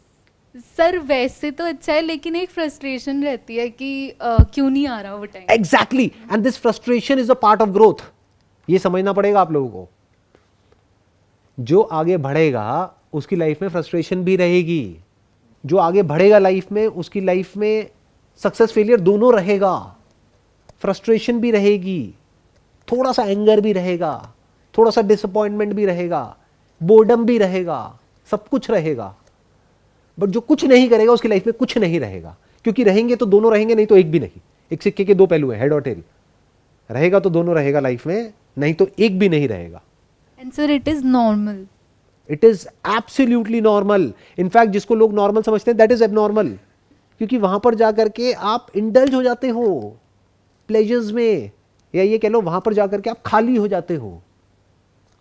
सर वैसे तो अच्छा है, लेकिन एक फ्रस्ट्रेशन रहती है कि क्यों नहीं आ रहा वो time. Exactly, and this frustration is a part of growth. ये समझना पड़ेगा आप लोगों को। जो आगे बढ़ेगा उसकी लाइफ में फ्रस्ट्रेशन भी रहेगी, जो आगे बढ़ेगा लाइफ में उसकी लाइफ में सक्सेस फेलियर दोनों रहेगा। फ्रस्ट्रेशन भी रहेगी, थोड़ा सा एंगर भी रहेगा, थोड़ा सा डिसअपॉइंटमेंट भी रहेगा, बोर्डम भी रहेगा, सब कुछ रहेगा। बट जो कुछ नहीं करेगा उसकी लाइफ में कुछ नहीं रहेगा, क्योंकि रहेंगे तो दोनों रहेंगे, नहीं तो एक भी नहीं। एक सिक्के के दो पहलू हैं, हेड और टेल। रहेगा तो दोनों रहेगा लाइफ में, नहीं तो एक भी नहीं रहेगा। And sir it is normal. It is absolutely normal. In fact जिसको लोग नॉर्मल समझते हैं, दैट इज एबनॉर्मल, क्योंकि वहां पर जाकर के आप इंडल्ज हो जाते हो प्लेजर्स में, या ये कह लो वहां पर जाकर के आप खाली हो जाते हो,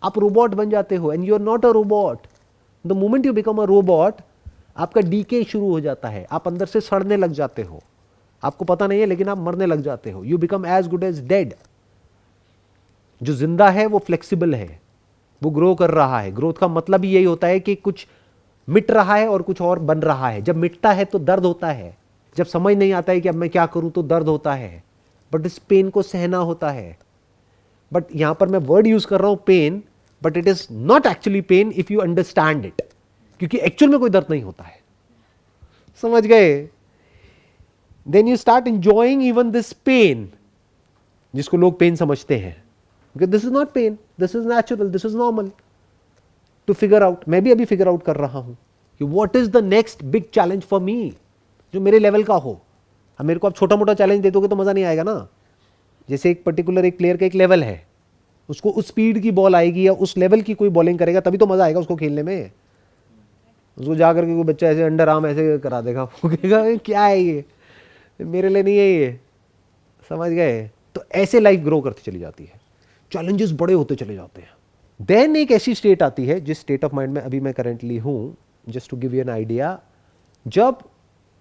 आप रोबोट बन जाते हो। And you are not a robot. The moment you become a robot, आपका डीके शुरू हो जाता है, आप अंदर से सड़ने लग जाते हो। आपको पता नहीं है लेकिन आप मरने लग जाते हो। You become as good as dead. जो जिंदा है वो फ्लेक्सिबल है, वो ग्रो कर रहा है। ग्रोथ का मतलब ही यही होता है कि कुछ मिट रहा है और कुछ और बन रहा है। जब मिटता है तो दर्द होता है, जब समझ नहीं आता है कि अब मैं क्या करूं तो दर्द होता है, बट इस पेन को सहना होता है। बट यहां पर मैं वर्ड यूज कर रहा हूं pain, but it is not actually pain if you understand it, क्योंकि एक्चुअल में कोई दर्द नहीं होता है। समझ गए? Then you start enjoying even this pain, जिसको लोग पेन समझते हैं। This is not pain, this is natural, this is normal to figure out. मैं भी अभी फिगर आउट कर रहा हूं कि what is the next big challenge for me, जो मेरे लेवल का हो। अब मेरे को आप छोटा मोटा चैलेंज दे दोगे तो मजा नहीं आएगा ना। जैसे एक पर्टिकुलर एक प्लेयर का एक लेवल है, उसको उस स्पीड की बॉल आएगी या उस लेवल की कोई बॉलिंग करेगा तभी तो मजा आएगा उसको खेलने में। उसको जाकर के कोई बच्चा ऐसे अंडर आर्म ऐसे करा देगा, वो कहेगा क्या है ये, मेरे लिए नहीं है ये। समझ गए? तो ऐसे लाइफ ग्रो करती चली जाती है, चैलेंजेस बड़े होते चले जाते हैं। देन एक ऐसी स्टेट आती है, जिस स्टेट ऑफ माइंड में अभी मैं करेंटली हूं, just to give you an idea, जब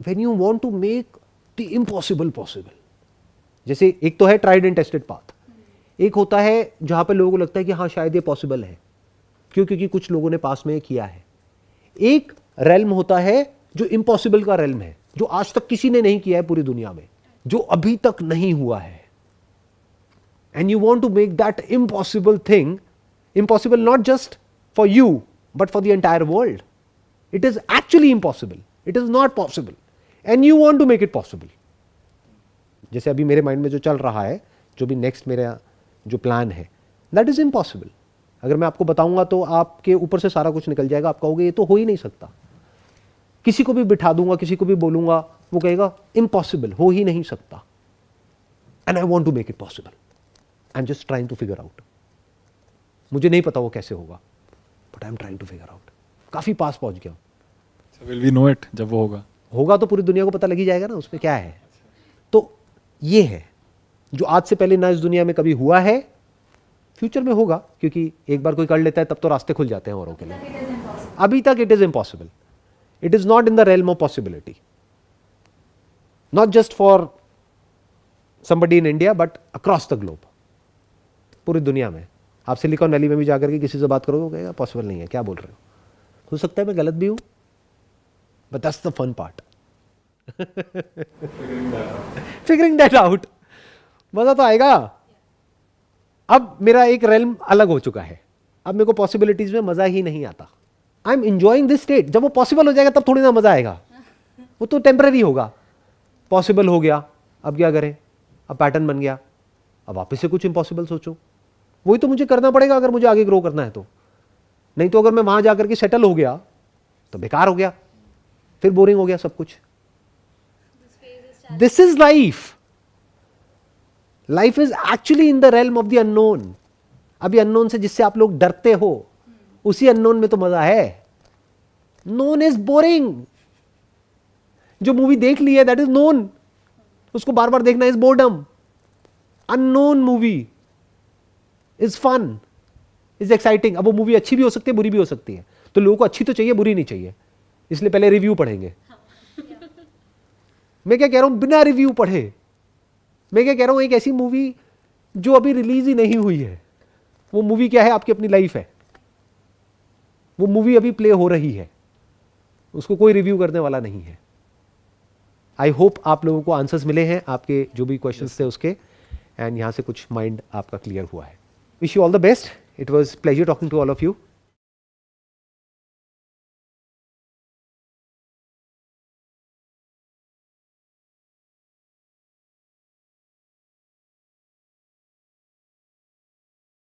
when you want to make the impossible possible. जैसे एक तो है ट्राइड एंड टेस्टेड पाथ, एक होता है जहां पे लोगों को लगता है कि हाँ शायद ये पॉसिबल है, क्यों? क्योंकि कुछ लोगों ने पास में किया है। एक रेल्म होता है जो इम्पॉसिबल का रेल्म है, जो आज तक किसी ने नहीं किया है पूरी दुनिया में, जो अभी तक नहीं हुआ है। And you want to make that impossible thing impossible, not just for you but for the entire world. It is actually impossible, it is not possible, and you want to make it possible. जैसे अभी मेरे mind में जो चल रहा है, जो भी नेक्स्ट मेरा जो प्लान है, that is impossible. अगर मैं आपको बताऊंगा तो आपके ऊपर से सारा कुछ निकल जाएगा, आप कहोगे ये तो हो ही नहीं सकता। किसी को भी बिठा दूंगा, किसी को भी बोलूंगा, वो कहेगा impossible, हो ही नहीं सकता। And I want to make it possible. I am just trying to figure out. मुझे नहीं पता वो कैसे होगा, but I am trying to figure out. काफी पास पहुंच गया। So will we know it जब वो होगा? होगा तो पूरी दुनिया को पता लगी जाएगा ना उसमें क्या है। तो ये है जो आज से पहले ना इस दुनिया में कभी हुआ है फ्यूचर में होगा, क्योंकि एक बार कोई कर लेता है तब तो रास्ते खुल जाते हैं औरों के लिए। अभी तक it is impossible, it is not in the realm of possibility, not just for somebody in India but across the globe, पूरी दुनिया में। आप सिलिकॉन वैली में भी जाकर के किसी से बात करोगे, वो कहेगा पॉसिबल नहीं है, क्या बोल रहे हो सकता है मैं गलत भी हूं, but that's the fun part, figuring that out. मजा तो आएगा। अब मेरा एक रेल्म अलग हो चुका है, अब मेरे को पॉसिबिलिटीज में मजा ही नहीं आता। I am enjoying this state. जब वो पॉसिबल हो जाएगा तब थोड़ी ना मजा आएगा, वो तो टेम्पररी होगा। पॉसिबल हो गया, अब क्या करें, अब पैटर्न बन गया, अब वापस से कुछ इम्पॉसिबल सोचो। वही तो मुझे करना पड़ेगा अगर मुझे आगे ग्रो करना है तो। नहीं तो अगर मैं वहां जाकर के सेटल हो गया तो बेकार हो गया, फिर बोरिंग हो गया सब कुछ। This is life. Life is actually in the realm of the unknown. अभी अननोन से जिससे आप लोग डरते हो, उसी अननोन में तो मजा है। Known is boring. जो मूवी देख ली है दैट इज नोन, उसको बार बार देखना is boredom. Unknown movie is fun, is exciting. अब वो मूवी अच्छी भी हो सकती है, बुरी भी हो सकती है, तो लोगों को अच्छी तो चाहिए, बुरी नहीं चाहिए, इसलिए पहले रिव्यू पढ़ेंगे। मैं क्या कह रहा हूं, बिना रिव्यू पढ़े मैं क्या कह रहा हूं, एक ऐसी मूवी जो अभी रिलीज ही नहीं हुई है, वो मूवी क्या है, आपकी अपनी लाइफ है। वो मूवी अभी प्ले हो रही है, उसको कोई रिव्यू करने वाला नहीं है। आई होप आप लोगों को आंसर्स मिले हैं आपके जो भी क्वेश्चंस थे उसके, एंड यहां से कुछ माइंड आपका क्लियर हुआ है। Wish you all the best. It was pleasure talking to all of you.